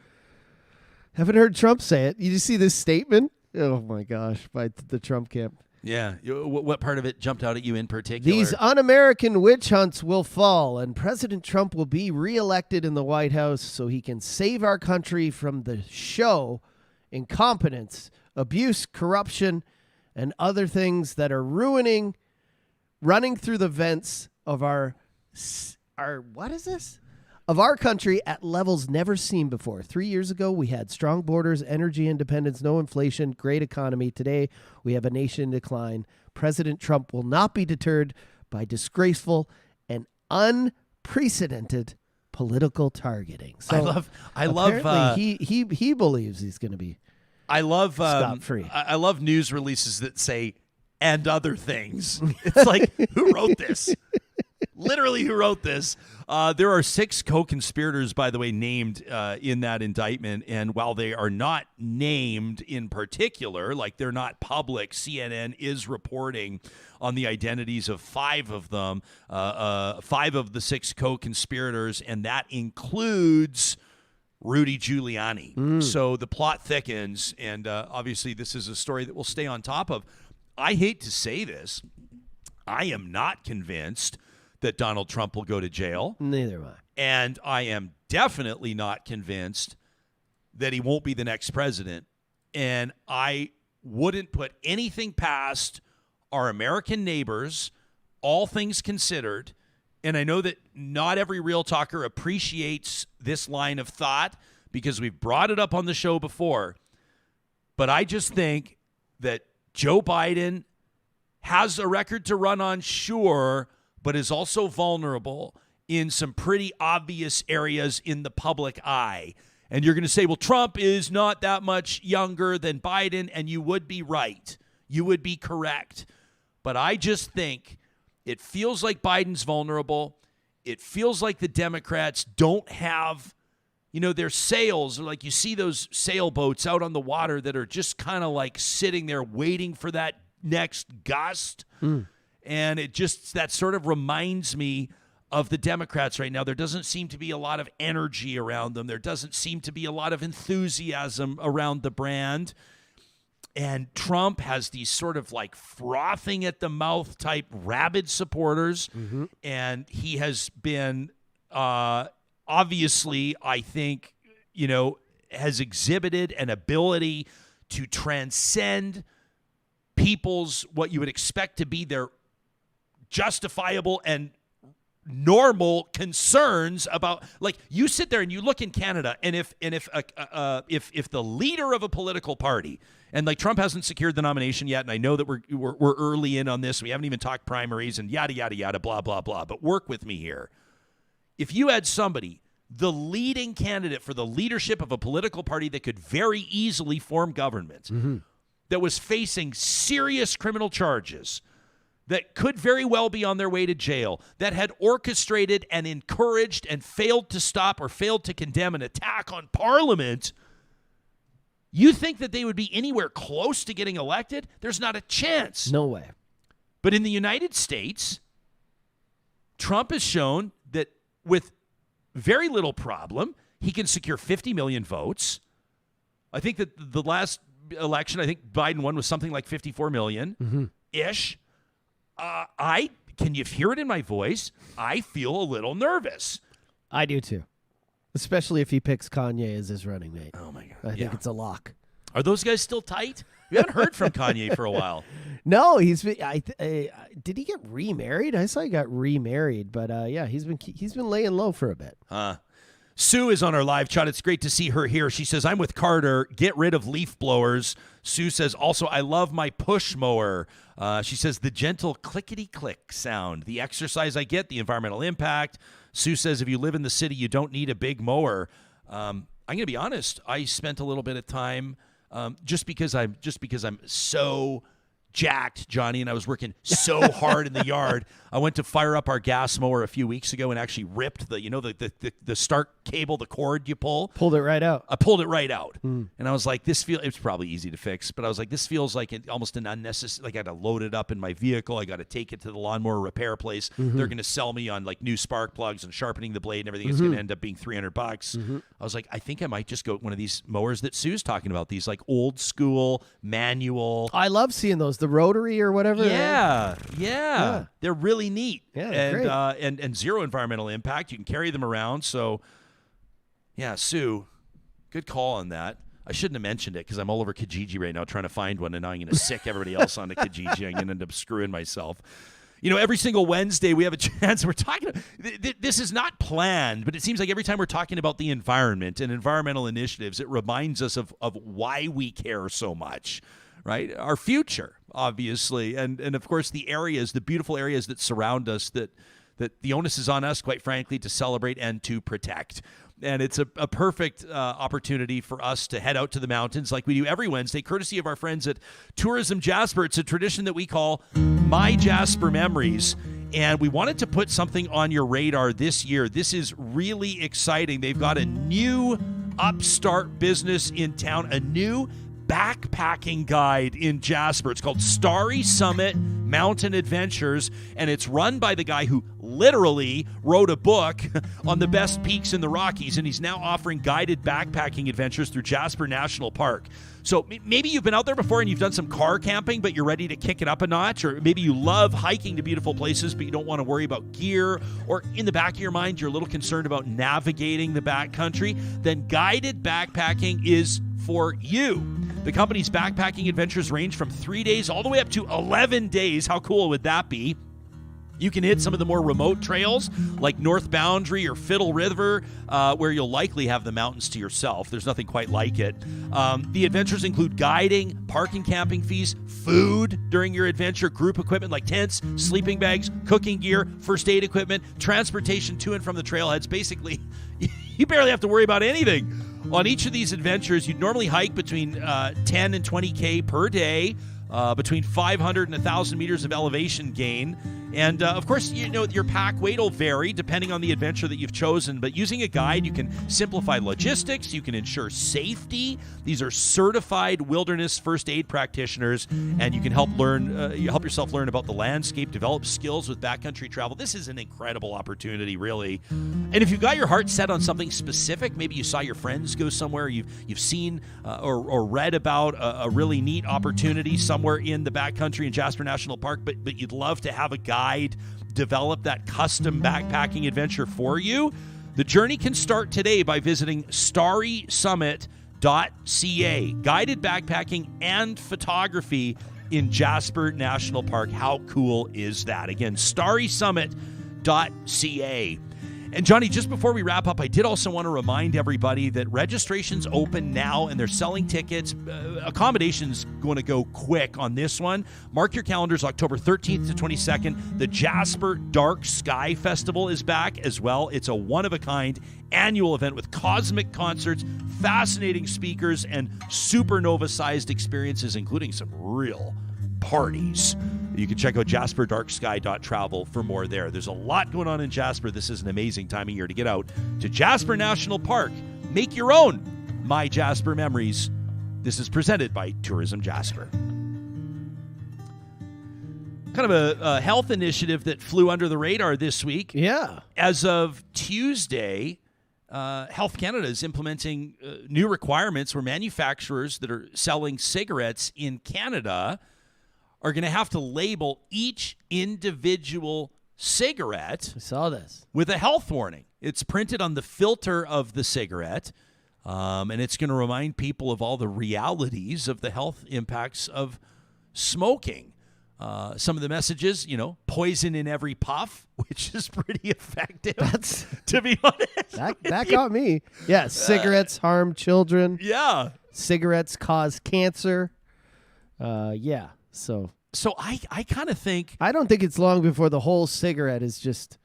Haven't heard Trump say it. You just see this statement? Oh, my gosh, by the Trump camp. Yeah. What part of it jumped out at you in particular? These un-American witch hunts will fall, and President Trump will be reelected in the White House so he can save our country from the show incompetence, abuse, corruption, and other things that are running through the vents of our what is this? Of our country at levels never seen before. 3 years ago, we had strong borders, energy independence, no inflation, great economy. Today, we have a nation in decline. President Trump will not be deterred by disgraceful and unprecedented political targeting. So I love he believes he's going to be scot-free. I love news releases that say "and other things." It's like, who wrote this? Literally, who wrote this? There are 6 co-conspirators, by the way, named in that indictment. And while they are not named in particular, like they're not public, CNN is reporting on the identities of 5 of them, 5 of the 6 co-conspirators, and that includes Rudy Giuliani. So the plot thickens, and obviously this is a story that we'll stay on top of. I hate to say this. I am not convinced that Donald Trump will go to jail. Neither am I. And I am definitely not convinced that he won't be the next president. And I wouldn't put anything past our American neighbors, all things considered. And I know that not every real talker appreciates this line of thought because we've brought it up on the show before. But I just think that Joe Biden has a record to run on, sure, but is also vulnerable in some pretty obvious areas in the public eye. And you're going to say, well, Trump is not that much younger than Biden, and you would be right. You would be correct. But I just think it feels like Biden's vulnerable. It feels like the Democrats don't have, their sails, like you see those sailboats out on the water that are just kind of like sitting there waiting for that next gust. And that sort of reminds me of the Democrats right now. There doesn't seem to be a lot of energy around them. There doesn't seem to be a lot of enthusiasm around the brand. And Trump has these sort of like frothing at the mouth type rabid supporters. And he has been obviously, I think, has exhibited an ability to transcend people's, what you would expect to be their justifiable and normal concerns about, like, you sit there and you look in Canada, and if the leader of a political party, and like Trump hasn't secured the nomination yet, and I know that we're early in on this, we haven't even talked primaries and yada yada yada, blah blah blah, but work with me here. If you had somebody, the leading candidate for the leadership of a political party that could very easily form government, that was facing serious criminal charges, that could very well be on their way to jail, that had orchestrated and encouraged and failed to stop or failed to condemn an attack on Parliament, you think that they would be anywhere close to getting elected? There's not a chance. No way. But in the United States, Trump has shown that with very little problem, he can secure 50 million votes. I think that the last election, I think Biden won with something like 54 million-ish. Can you hear it in my voice? I feel a little nervous. I do too. Especially if he picks Kanye as his running mate. Oh, my God. I think it's a lock. Are those guys still tight? We haven't heard from Kanye for a while. No, he's been. Did he get remarried? I saw he got remarried, but yeah, he's been laying low for a bit. Sue is on our live chat. It's great to see her here. She says, I'm with Carter. Get rid of leaf blowers. Sue says, also, I love my push mower. She says, the gentle clickety-click sound. The exercise I get, the environmental impact. Sue says, if you live in the city, you don't need a big mower. I'm going to be honest. I spent a little bit of time just because I'm so jacked, Johnny, and I was working so hard in the yard. I went to fire up our gas mower a few weeks ago and actually ripped the start cable, the cord you pull. Pulled it right out. I pulled it right out. And I was like, it's probably easy to fix, but I was like, this feels like almost an unnecessary, like I got to load it up in my vehicle. I got to take it to the lawnmower repair place. They're going to sell me on like new spark plugs and sharpening the blade and everything. It's going to end up being $300. I was like, I think I might just go one of these mowers that Sue's talking about, these like old school manual. I love seeing those, the rotary or whatever. Yeah. They're really neat. Yeah, and zero environmental impact. You can carry them around. So, yeah, Sue, good call on that. I shouldn't have mentioned it because I'm all over Kijiji right now trying to find one, and now I'm going to sick everybody else onto Kijiji. I'm going to end up screwing myself. You know, every single Wednesday we have a chance. We're talking. This is not planned, but it seems like every time we're talking about the environment and environmental initiatives, it reminds us of why we care so much. Right? Our future, obviously, and of course the areas, the beautiful areas that surround us that the onus is on us, quite frankly, to celebrate and to protect. And it's a perfect opportunity for us to head out to the mountains like we do every Wednesday, courtesy of our friends at Tourism Jasper. It's a tradition that we call MyJasper Memories. And we wanted to put something on your radar this year. This is really exciting. They've got a new upstart business in town, a new backpacking guide in Jasper. It's called Starry Summit Mountain Adventures, and it's run by the guy who literally wrote a book on the best peaks in the Rockies, and he's now offering guided backpacking adventures through Jasper National Park. So maybe you've been out there before and you've done some car camping, but you're ready to kick it up a notch, or maybe you love hiking to beautiful places, but you don't want to worry about gear, or in the back of your mind, you're a little concerned about navigating the backcountry. Then guided backpacking is for you. The company's backpacking adventures range from 3 days all the way up to 11 days. How cool would that be? You can hit some of the more remote trails like North Boundary or Fiddle River, where you'll likely have the mountains to yourself. There's nothing quite like it. The adventures include guiding, parking, camping fees, food during your adventure, group equipment like tents, sleeping bags, cooking gear, first aid equipment, transportation to and from the trailheads. Basically, you barely have to worry about anything. On each of these adventures, you'd normally hike between 10 and 20K per day, between 500 and 1,000 meters of elevation gain. And, of course, you know, your pack weight will vary depending on the adventure that you've chosen. But using a guide, you can simplify logistics. You can ensure safety. These are certified wilderness first aid practitioners, and you can help yourself learn about the landscape, develop skills with backcountry travel. This is an incredible opportunity, really. And if you've got your heart set on something specific, maybe you saw your friends go somewhere, you've seen or read about a really neat opportunity somewhere in the backcountry in Jasper National Park, but you'd love to have a guide develop that custom backpacking adventure for you, The journey can start today by visiting starrysummit.ca. Guided backpacking and photography in Jasper National Park. How cool is that? Again, starrysummit.ca. And Johnny, just before we wrap up, I did also want to remind everybody that registration's open now and they're selling tickets. Accommodation's going to go quick on this one. Mark your calendars, October 13th to 22nd. The Jasper Dark Sky Festival is back as well. It's a one-of-a-kind annual event with cosmic concerts, fascinating speakers, and supernova-sized experiences, including some real parties. You can check out jasperdarksky.travel for more there. There's a lot going on in Jasper. This is an amazing time of year to get out to Jasper National Park. Make your own MyJasper Memories. This is presented by Tourism Jasper. Kind of a health initiative that flew under the radar this week. Yeah. As of Tuesday, Health Canada is implementing new requirements where manufacturers that are selling cigarettes in Canada are going to have to label each individual cigarette. I saw this. With a health warning. It's printed on the filter of the cigarette, and it's going to remind people of all the realities of the health impacts of smoking. Some of the messages, poison in every puff, which is pretty effective. That's to be honest. That got me. Yeah, cigarettes harm children. Yeah. Cigarettes cause cancer. Yeah. So I kind of think I don't think it's long before the whole cigarette is just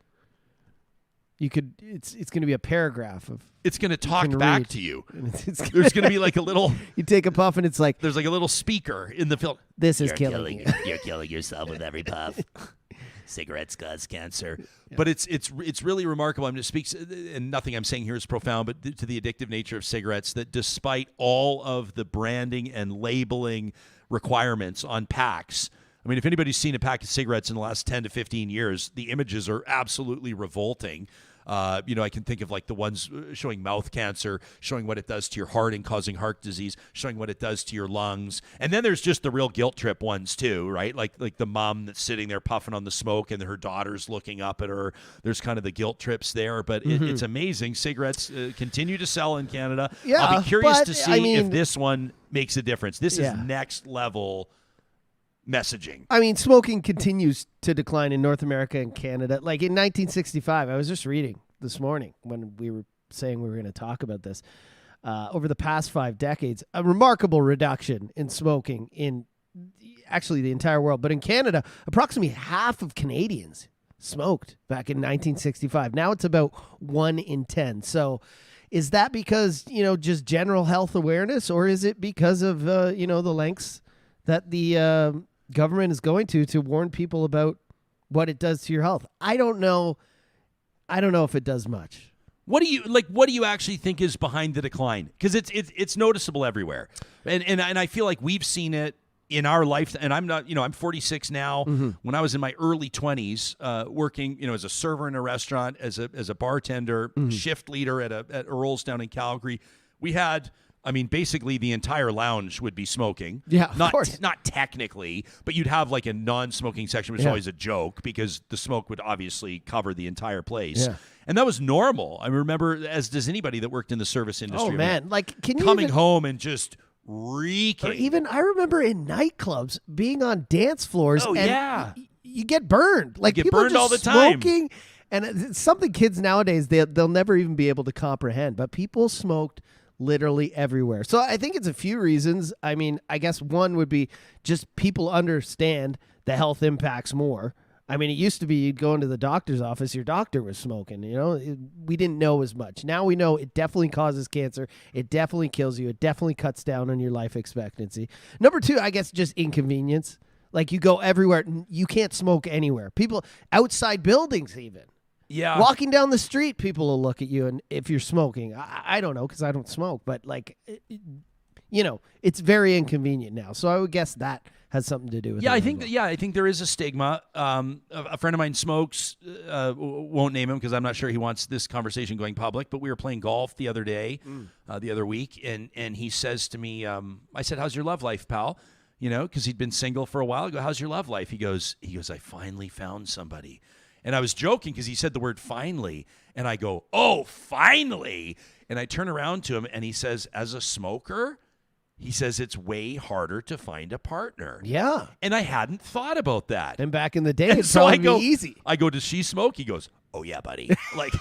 it's going to be a paragraph of it's going to talk back read. to you. There's going to be like a little you take a puff and it's like there's like a little speaker in the filter. This is killing you. You're killing yourself with every puff. Cigarettes cause cancer. Yeah. But it's really remarkable. I'm just speaks, and nothing I'm saying here is profound, but to the addictive nature of cigarettes, that despite all of the branding and labeling requirements on packs, I mean, if anybody's seen a pack of cigarettes in the last 10 to 15 years, the images are absolutely revolting. I can think of like the ones showing mouth cancer, showing what it does to your heart and causing heart disease, showing what it does to your lungs. And then there's just the real guilt trip ones too, right? Like the mom that's sitting there puffing on the smoke and her daughter's looking up at her. There's kind of the guilt trips there, but it's amazing. Cigarettes continue to sell in Canada. Yeah, I'll be curious to see if mean, this one makes a difference. This is next level messaging. I mean, smoking continues to decline in North America and Canada. Like in 1965, I was just reading this morning when we were saying we were going to talk about this. Over the past 5 decades, a remarkable reduction in smoking in actually the entire world. But in Canada, approximately half of Canadians smoked back in 1965. Now it's about 1 in 10. So is that because, just general health awareness, or is it because of, the lengths that the government is going to warn people about what it does to your health? I don't know if it does much. What do you actually think is behind the decline? Because it's noticeable everywhere, and I feel like we've seen it in our life. And I'm not, I'm 46 now. Mm-hmm. When I was in my early 20s, working, as a server in a restaurant, as a bartender, shift leader at Earl's down in Calgary, we had. I mean, basically the entire lounge would be smoking. Yeah, of course. Not technically, but you'd have like a non-smoking section, which is always a joke because the smoke would obviously cover the entire place. Yeah. And that was normal. I remember, as does anybody that worked in the service industry. Oh, man. Like, can you coming home and just reeking. Or even, I remember in nightclubs being on dance floors. Oh, and you get burned. Like, you get people burned just all the time. Smoking, and it's something kids nowadays, they'll never even be able to comprehend. But people smoked literally everywhere. So I think it's a few reasons. I mean, I guess one would be just people understand the health impacts more. I mean, it used to be you'd go into the doctor's office, your doctor was smoking, we didn't know as much. Now we know it definitely causes cancer. It definitely kills you. It definitely cuts down on your life expectancy. Number 2, I guess just inconvenience. Like, you go everywhere. You can't smoke anywhere. People outside buildings even. Yeah. Walking down the street, people will look at you, and if you're smoking, I don't know because I don't smoke, but it's very inconvenient now. So I would guess that has something to do with it. I think there is a stigma. A friend of mine smokes. Won't name him because I'm not sure he wants this conversation going public. But we were playing golf the other day, the other week, and he says to me, I said, "How's your love life, pal?" Because he'd been single for a while. I go, "How's your love life?" He goes, "I finally found somebody." And I was joking because he said the word finally. And I go, oh, finally. And I turn around to him and he says, as a smoker, he says it's way harder to find a partner. Yeah. And I hadn't thought about that. And back in the day, And it'd so probably I go, be easy. I go, does she smoke? He goes, oh, yeah, buddy. Like,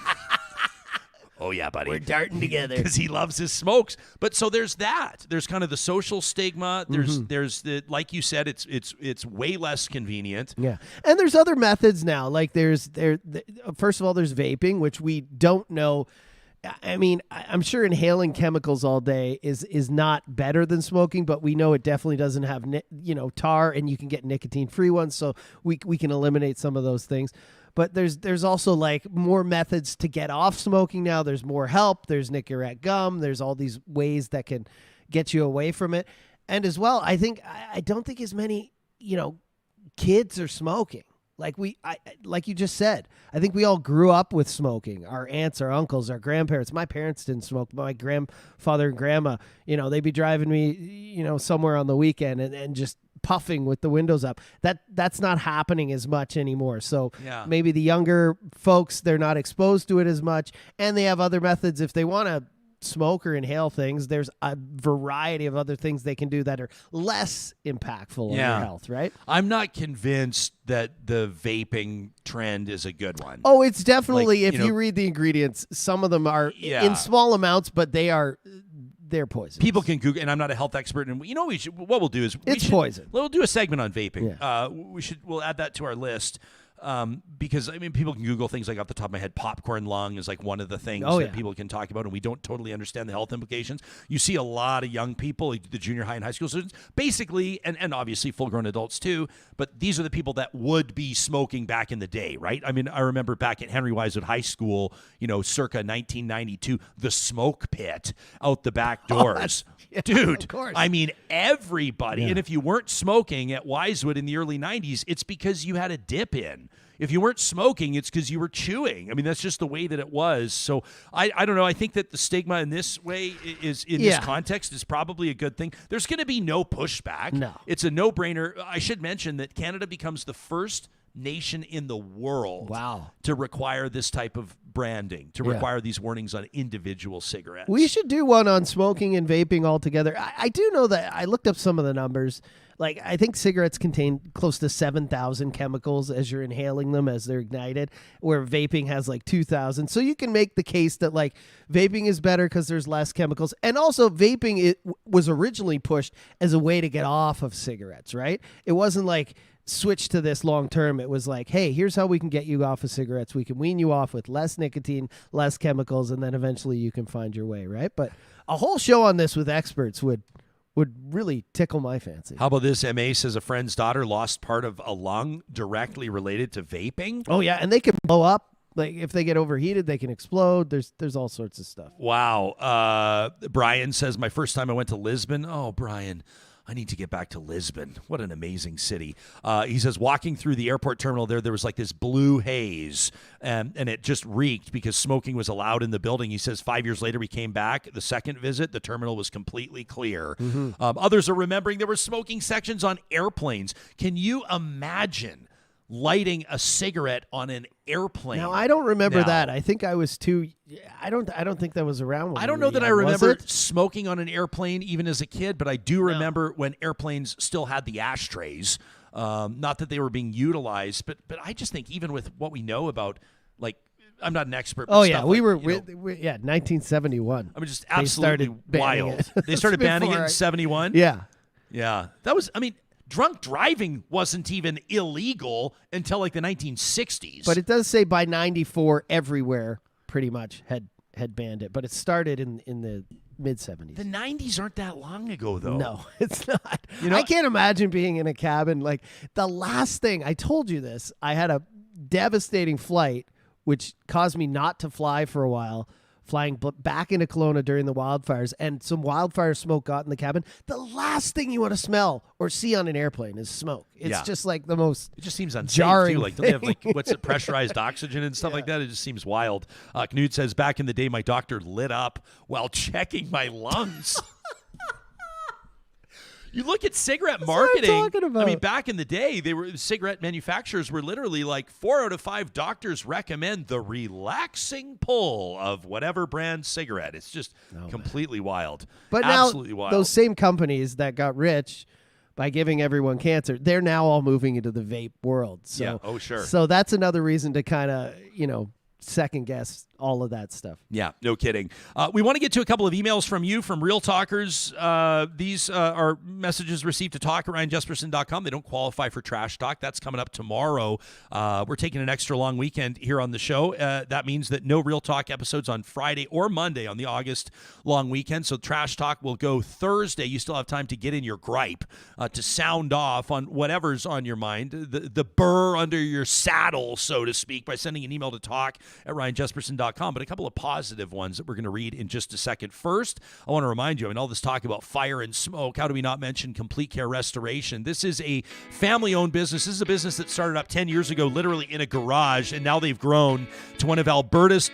oh, yeah, buddy. We're darting together. Because he loves his smokes. But so there's that. There's kind of the social stigma. There's the, like you said, it's way less convenient. Yeah. And there's other methods now. Like first of all, there's vaping, which we don't know. I mean, I'm sure inhaling chemicals all day is not better than smoking, but we know it definitely doesn't have, tar, and you can get nicotine-free ones, so we can eliminate some of those things. But there's also like more methods to get off smoking now. There's more help. There's Nicorette gum. There's all these ways that can get you away from it. And as well, I don't think as many, kids are smoking. Like you just said, I think we all grew up with smoking. Our aunts, our uncles, our grandparents. My parents didn't smoke. My grandfather and grandma, they'd be driving me, somewhere on the weekend and just puffing with the windows up. That's not happening as much anymore. So maybe the younger folks, they're not exposed to it as much, and they have other methods if they want to smoke or inhale things. There's a variety of other things they can do that are less impactful on your health, right? I'm not convinced that the vaping trend is a good one. Oh, it's definitely, if you read the ingredients, some of them are in small amonts, but they're poison. People can Google, and I'm not a health expert, and what we'll do is poison. We'll do a segment on vaping. Yeah. We'll add that to our list. Because people can Google things like off the top of my head, popcorn lung is like one of the things that people can talk about, and we don't totally understand the health implications. You see a lot of young people, like the junior high and high school students, basically, and obviously full-grown adults too, but these are the people that would be smoking back in the day, right? I mean, I remember back at Henry Wisewood High School, circa 1992, the smoke pit out the back doors. Dude, of course. I mean, everybody. And if you weren't smoking at Wisewood in the early 90s, it's because you had a dip in. If you weren't smoking, it's because you were chewing. I mean, that's just the way that it was. So I don't know. I think that the stigma in this way is in this context is probably a good thing. There's going to be no pushback. No. It's a no-brainer. I should mention that Canada becomes the first nation in the world to require this type of branding, to require these warnings on individual cigarettes. We should do one on smoking and vaping altogether. I do know that I looked up some of the numbers. Like, I think cigarettes contain close to 7,000 chemicals as you're inhaling them, as they're ignited, where vaping has like 2,000. So you can make the case that like vaping is better because there's less chemicals. And also vaping was originally pushed as a way to get off of cigarettes, right? It wasn't like switch to this long term. It was like, hey, here's how we can get you off of cigarettes. We can wean you off with less nicotine, less chemicals, and then eventually you can find your way, right? But a whole show on this with experts would really tickle my fancy. How about this? MA says a friend's daughter lost part of a lung directly related to vaping. Oh, yeah, and they can blow up. Like, if they get overheated, they can explode. There's all sorts of stuff. Wow. Brian says, my first time I went to Lisbon. Oh, Brian, I need to get back to Lisbon. What an amazing city. He says, walking through the airport terminal there was like this blue haze, and it just reeked because smoking was allowed in the building. He says 5 years later, we came back. The second visit, the terminal was completely clear. Mm-hmm. Others are remembering there were smoking sections on airplanes. Can you imagine lighting a cigarette on an airplane? Now, I don't remember that. I think I was too. I don't think that was around. I don't know that I remember smoking on an airplane even as a kid, but I do remember when airplanes still had the ashtrays. Not that they were being utilized, but I just think even with what we know about, like, I'm not an expert. But we were 1971. I mean, just absolutely wild. They started banning it in 71. Yeah. That was. I mean, drunk driving wasn't even illegal until like the 1960s. But it does say by 94 everywhere pretty much had banned it. But it started in the mid-70s. The 90s aren't that long ago, though. No, it's not. I can't imagine being in a cabin. Like, the last thing, I told you this, I had a devastating flight, which caused me not to fly for a while, flying back into Kelowna during the wildfires, and some wildfire smoke got in the cabin. The last thing you want to smell or see on an airplane is smoke. It's just like the most It just seems unsafe, jarring too. Like, do they have, like, what's it, pressurized oxygen and stuff like that? It just seems wild. Knut says, back in the day, my doctor lit up while checking my lungs. You look at cigarette That's what I'm marketing. talking about. I mean, back in the day, cigarette manufacturers were literally like 4 out of 5 doctors recommend the relaxing pull of whatever brand cigarette. It's just completely wild. But absolutely now wild. those same companies that got rich by giving everyone cancer, they're now all moving into the vape world. So, Yeah. Oh, sure. So that's another reason to kind of, second guess all of that stuff. Yeah, no kidding. We want to get to a couple of emails from you, from Real Talkers. These are messages received to talk@ryanjesperson.com. They don't qualify for Trash Talk. That's coming up tomorrow. We're taking an extra long weekend here on the show. That means that no Real Talk episodes on Friday or Monday on the August long weekend. So Trash Talk will go Thursday. You still have time to get in your gripe, to sound off on whatever's on your mind, the burr under your saddle, so to speak, by sending an email to talk@ryanjesperson.com. But a couple of positive ones that we're going to read in just a second. First, I want to remind you, I mean, all this talk about fire and smoke, how do we not mention Complete Care Restoration? This is a family-owned business. This is a business that started up 10 years ago, literally in a garage, and now they've grown to one of Alberta's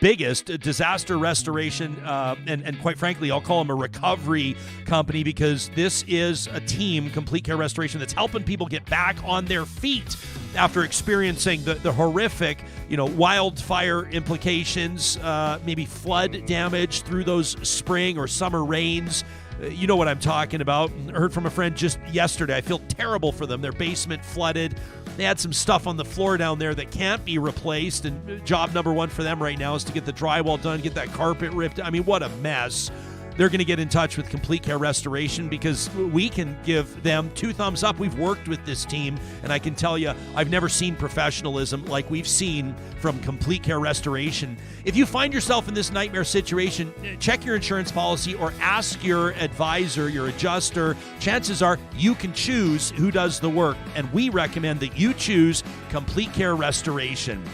biggest disaster restoration, and quite frankly, I'll call them a recovery company, because this is a team, Complete Care Restoration, that's helping people get back on their feet after experiencing the horrific, wildfire implications, maybe flood damage through those spring or summer rains. You know what I'm talking about. I heard from a friend just yesterday. I feel terrible for them. Their basement flooded. They had some stuff on the floor down there that can't be replaced, and job number one for them right now is to get the drywall done, get that carpet ripped. I mean, what a mess. They're going to get in touch with Complete Care Restoration, because we can give them 2 thumbs up. We've worked with this team, and I can tell you, I've never seen professionalism like we've seen from Complete Care Restoration. If you find yourself in this nightmare situation, check your insurance policy or ask your advisor, your adjuster. Chances are you can choose who does the work, and we recommend that you choose Complete Care Restoration.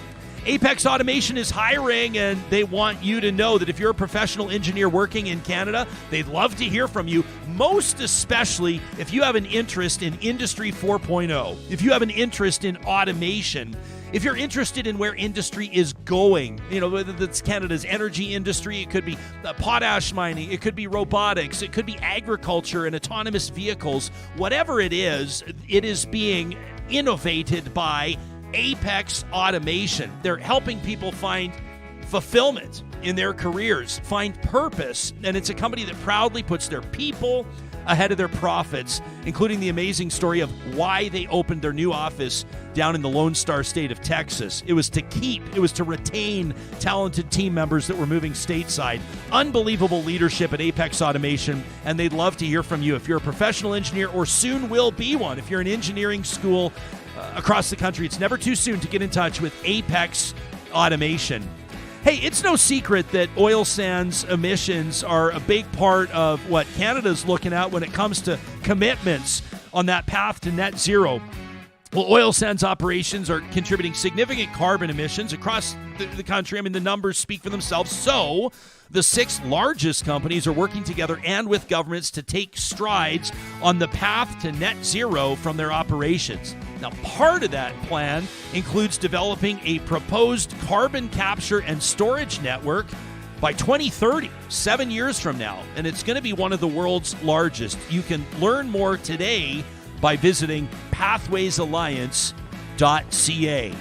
Apex Automation is hiring, and they want you to know that if you're a professional engineer working in Canada, they'd love to hear from you, most especially if you have an interest in Industry 4.0, if you have an interest in automation, if you're interested in where industry is going, whether that's Canada's energy industry, it could be potash mining, it could be robotics, it could be agriculture and autonomous vehicles, whatever it is being innovated by Apex Automation. They're helping people find fulfillment in their careers, find purpose, and it's a company that proudly puts their people ahead of their profits, including the amazing story of why they opened their new office down in the Lone Star State of Texas. It was to retain talented team members that were moving stateside. Unbelievable leadership at Apex Automation, and they'd love to hear from you. If you're a professional engineer or soon will be one, if you're in engineering school across the country, it's never too soon to get in touch with Apex Automation. Hey, it's no secret that oil sands emissions are a big part of what Canada's looking at when it comes to commitments on that path to net zero. Well, oil sands operations are contributing significant carbon emissions across the country. I mean, the numbers speak for themselves. So the 6 largest companies are working together and with governments to take strides on the path to net zero from their operations. Now, part of that plan includes developing a proposed carbon capture and storage network by 2030, 7 years from now, and it's going to be one of the world's largest. You can learn more today by visiting pathwaysalliance.ca.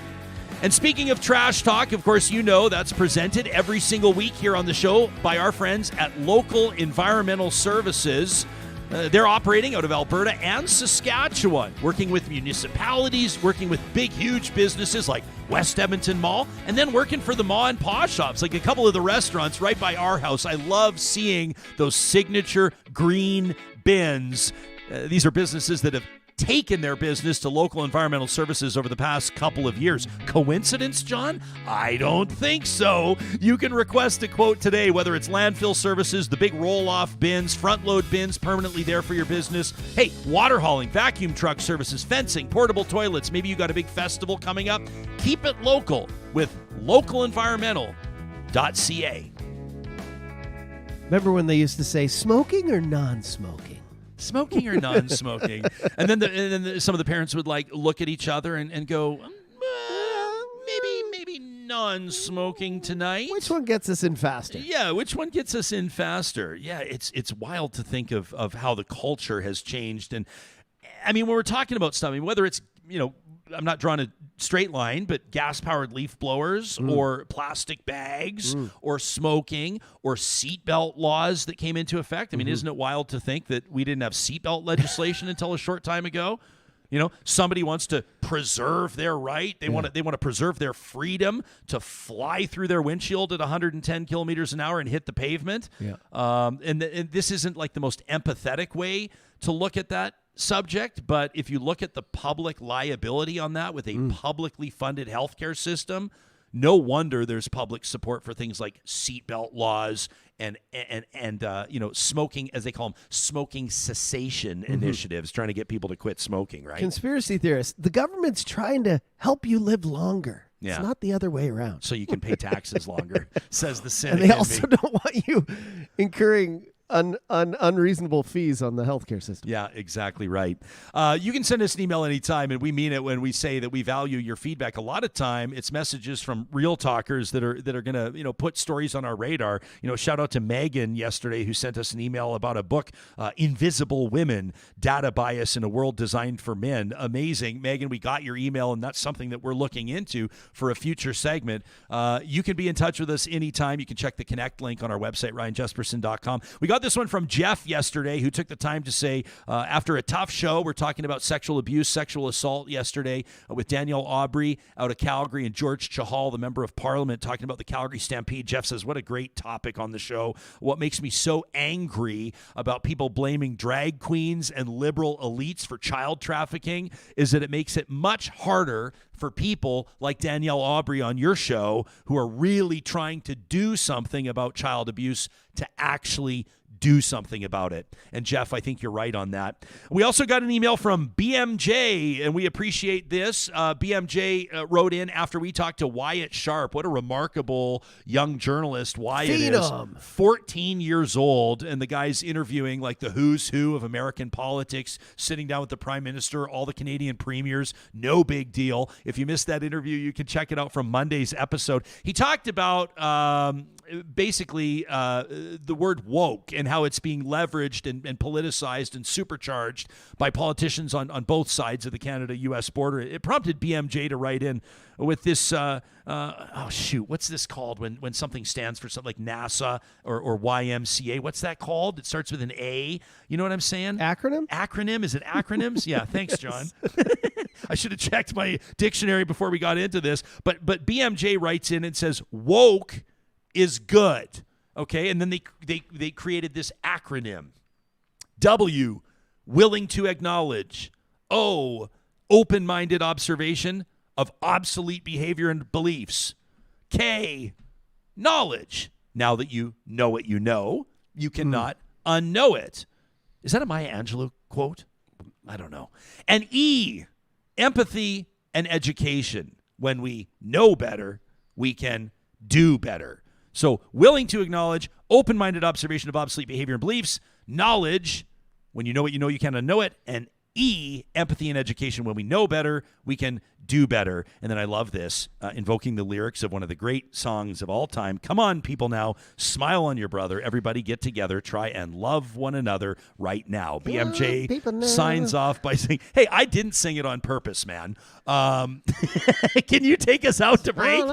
And speaking of Trash Talk, of course, that's presented every single week here on the show by our friends at Local Environmental Services. They're operating out of Alberta and Saskatchewan, working with municipalities, working with big, huge businesses like West Edmonton Mall, and then working for the ma and pa shops, like a couple of the restaurants right by our house. I love seeing those signature green bins. These are businesses that have taken their business to Local Environmental Services over the past couple of years. Coincidence, John? I don't think so. You can request a quote today, whether it's landfill services, the big roll-off bins, front-load bins permanently there for your business. Hey, water hauling, vacuum truck services, fencing, portable toilets. Maybe you got a big festival coming up. Keep it local with localenvironmental.ca. Remember when they used to say smoking or non-smoking? Smoking or non-smoking? And then some of the parents would look at each other and go, maybe non-smoking tonight. Which one gets us in faster? Yeah, which one gets us in faster? Yeah, it's wild to think of how the culture has changed. And I mean, when we're talking about stuff, I mean, whether it's, I'm not drawing a straight line, but gas-powered leaf blowers or plastic bags or smoking or seatbelt laws that came into effect. I mean, isn't it wild to think that we didn't have seatbelt legislation until a short time ago? Somebody wants to preserve their right. They want to preserve their freedom to fly through their windshield at 110 kilometers an hour and hit the pavement. Yeah. And this isn't like the most empathetic way to look at that subject, but if you look at the public liability on that with a publicly funded healthcare system, no wonder there's public support for things like seatbelt laws and smoking, as they call them, smoking cessation initiatives, trying to get people to quit smoking, right? Conspiracy theorists, the government's trying to help you live longer. Yeah. It's not the other way around. So you can pay taxes longer, says the cynic. And they also don't want you incurring unreasonable fees on the healthcare system. Yeah, exactly right. You can send us an email anytime, and we mean it when we say that we value your feedback. A lot of time, it's messages from real talkers that are going to put stories on our radar. Shout out to Megan yesterday, who sent us an email about a book, Invisible Women: Data Bias in a World Designed for Men. Amazing, Megan. We got your email, and that's something that we're looking into for a future segment. You can be in touch with us anytime. You can check the Connect link on our website, RyanJesperson.com. We got this one from Jeff yesterday, who took the time to say, after a tough show, we're talking about sexual abuse, sexual assault yesterday with Danielle Aubry out of Calgary and George Chahal, the member of parliament, talking about the Calgary Stampede. Jeff says, what a great topic on the show. What makes me so angry about people blaming drag queens and liberal elites for child trafficking is that it makes it much harder for people like Danielle Aubry on your show, who are really trying to do something about child abuse, to actually do something about it. And Jeff, I think you're right on that. We also got an email from BMJ, and we appreciate this. BMJ wrote in after we talked to Wyatt Sharp. What a remarkable young journalist Wyatt is. 14 years old, and the guy's interviewing like the who's who of American politics, sitting down with the Prime Minister, all the Canadian premiers. No big deal. If you missed that interview, you can check it out from Monday's episode. He talked about basically the word woke and how it's being leveraged and politicized and supercharged by politicians on both sides of the Canada-U.S. border. It prompted BMJ to write in with this, what's this called when something stands for something like NASA or YMCA? What's that called? It starts with an A. You know what I'm saying? Acronym? Is it acronyms? Yeah, thanks, John. I should have checked my dictionary before we got into this. But BMJ writes in and says, woke is good. Okay, and then they created this acronym. W, willing to acknowledge. O, open-minded observation of obsolete behavior and beliefs. K, knowledge. Now that you know what you know, you cannot unknow it. Is that a Maya Angelou quote? I don't know. And E, empathy and education. When we know better, we can do better. So willing to acknowledge, open-minded observation of obsolete behavior and beliefs, knowledge, when you know what you know, you can unknow it, and E, empathy and education. When we know better, we can do better. And then I love this, invoking the lyrics of one of the great songs of all time. Come on, people now, smile on your brother. Everybody get together, try and love one another right now. BMJ signs off by saying, hey, I didn't sing it on purpose, man. Can you take us out to break?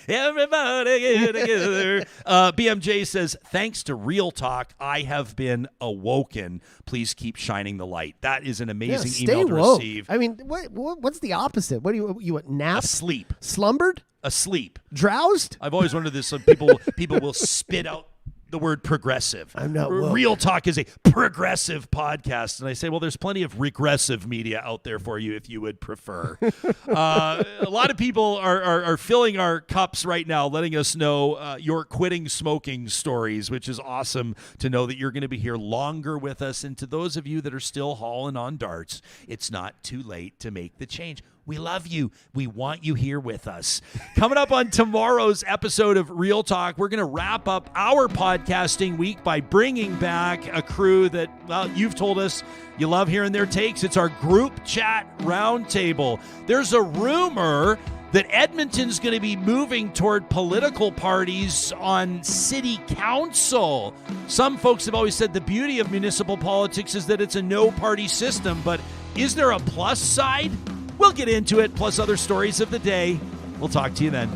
Everybody get together. BMJ says, thanks to Real Talk, I have been awoken. Please keep shining the light. That is an amazing email to receive. I mean, what's the opposite? What do you nap? Asleep. Slumbered? Asleep. Drowsed? I've always wondered this. Some people will spit out the word progressive. I'm not woke. Real Talk is a progressive podcast. And I say, well, there's plenty of regressive media out there for you if you would prefer. A lot of people are filling our cups right now, letting us know your quitting smoking stories, which is awesome to know that you're going to be here longer with us. And to those of you that are still hauling on darts, it's not too late to make the change. We love you. We want you here with us. Coming up on tomorrow's episode of Real Talk, we're going to wrap up our podcasting week by bringing back a crew that, well, you've told us you love hearing their takes. It's our group chat roundtable. There's a rumor that Edmonton's going to be moving toward political parties on city council. Some folks have always said the beauty of municipal politics is that it's a no-party system, but is there a plus side? We'll get into it, plus other stories of the day. We'll talk to you then.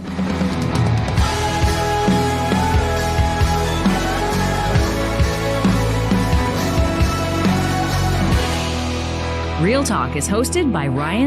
Real Talk is hosted by Ryan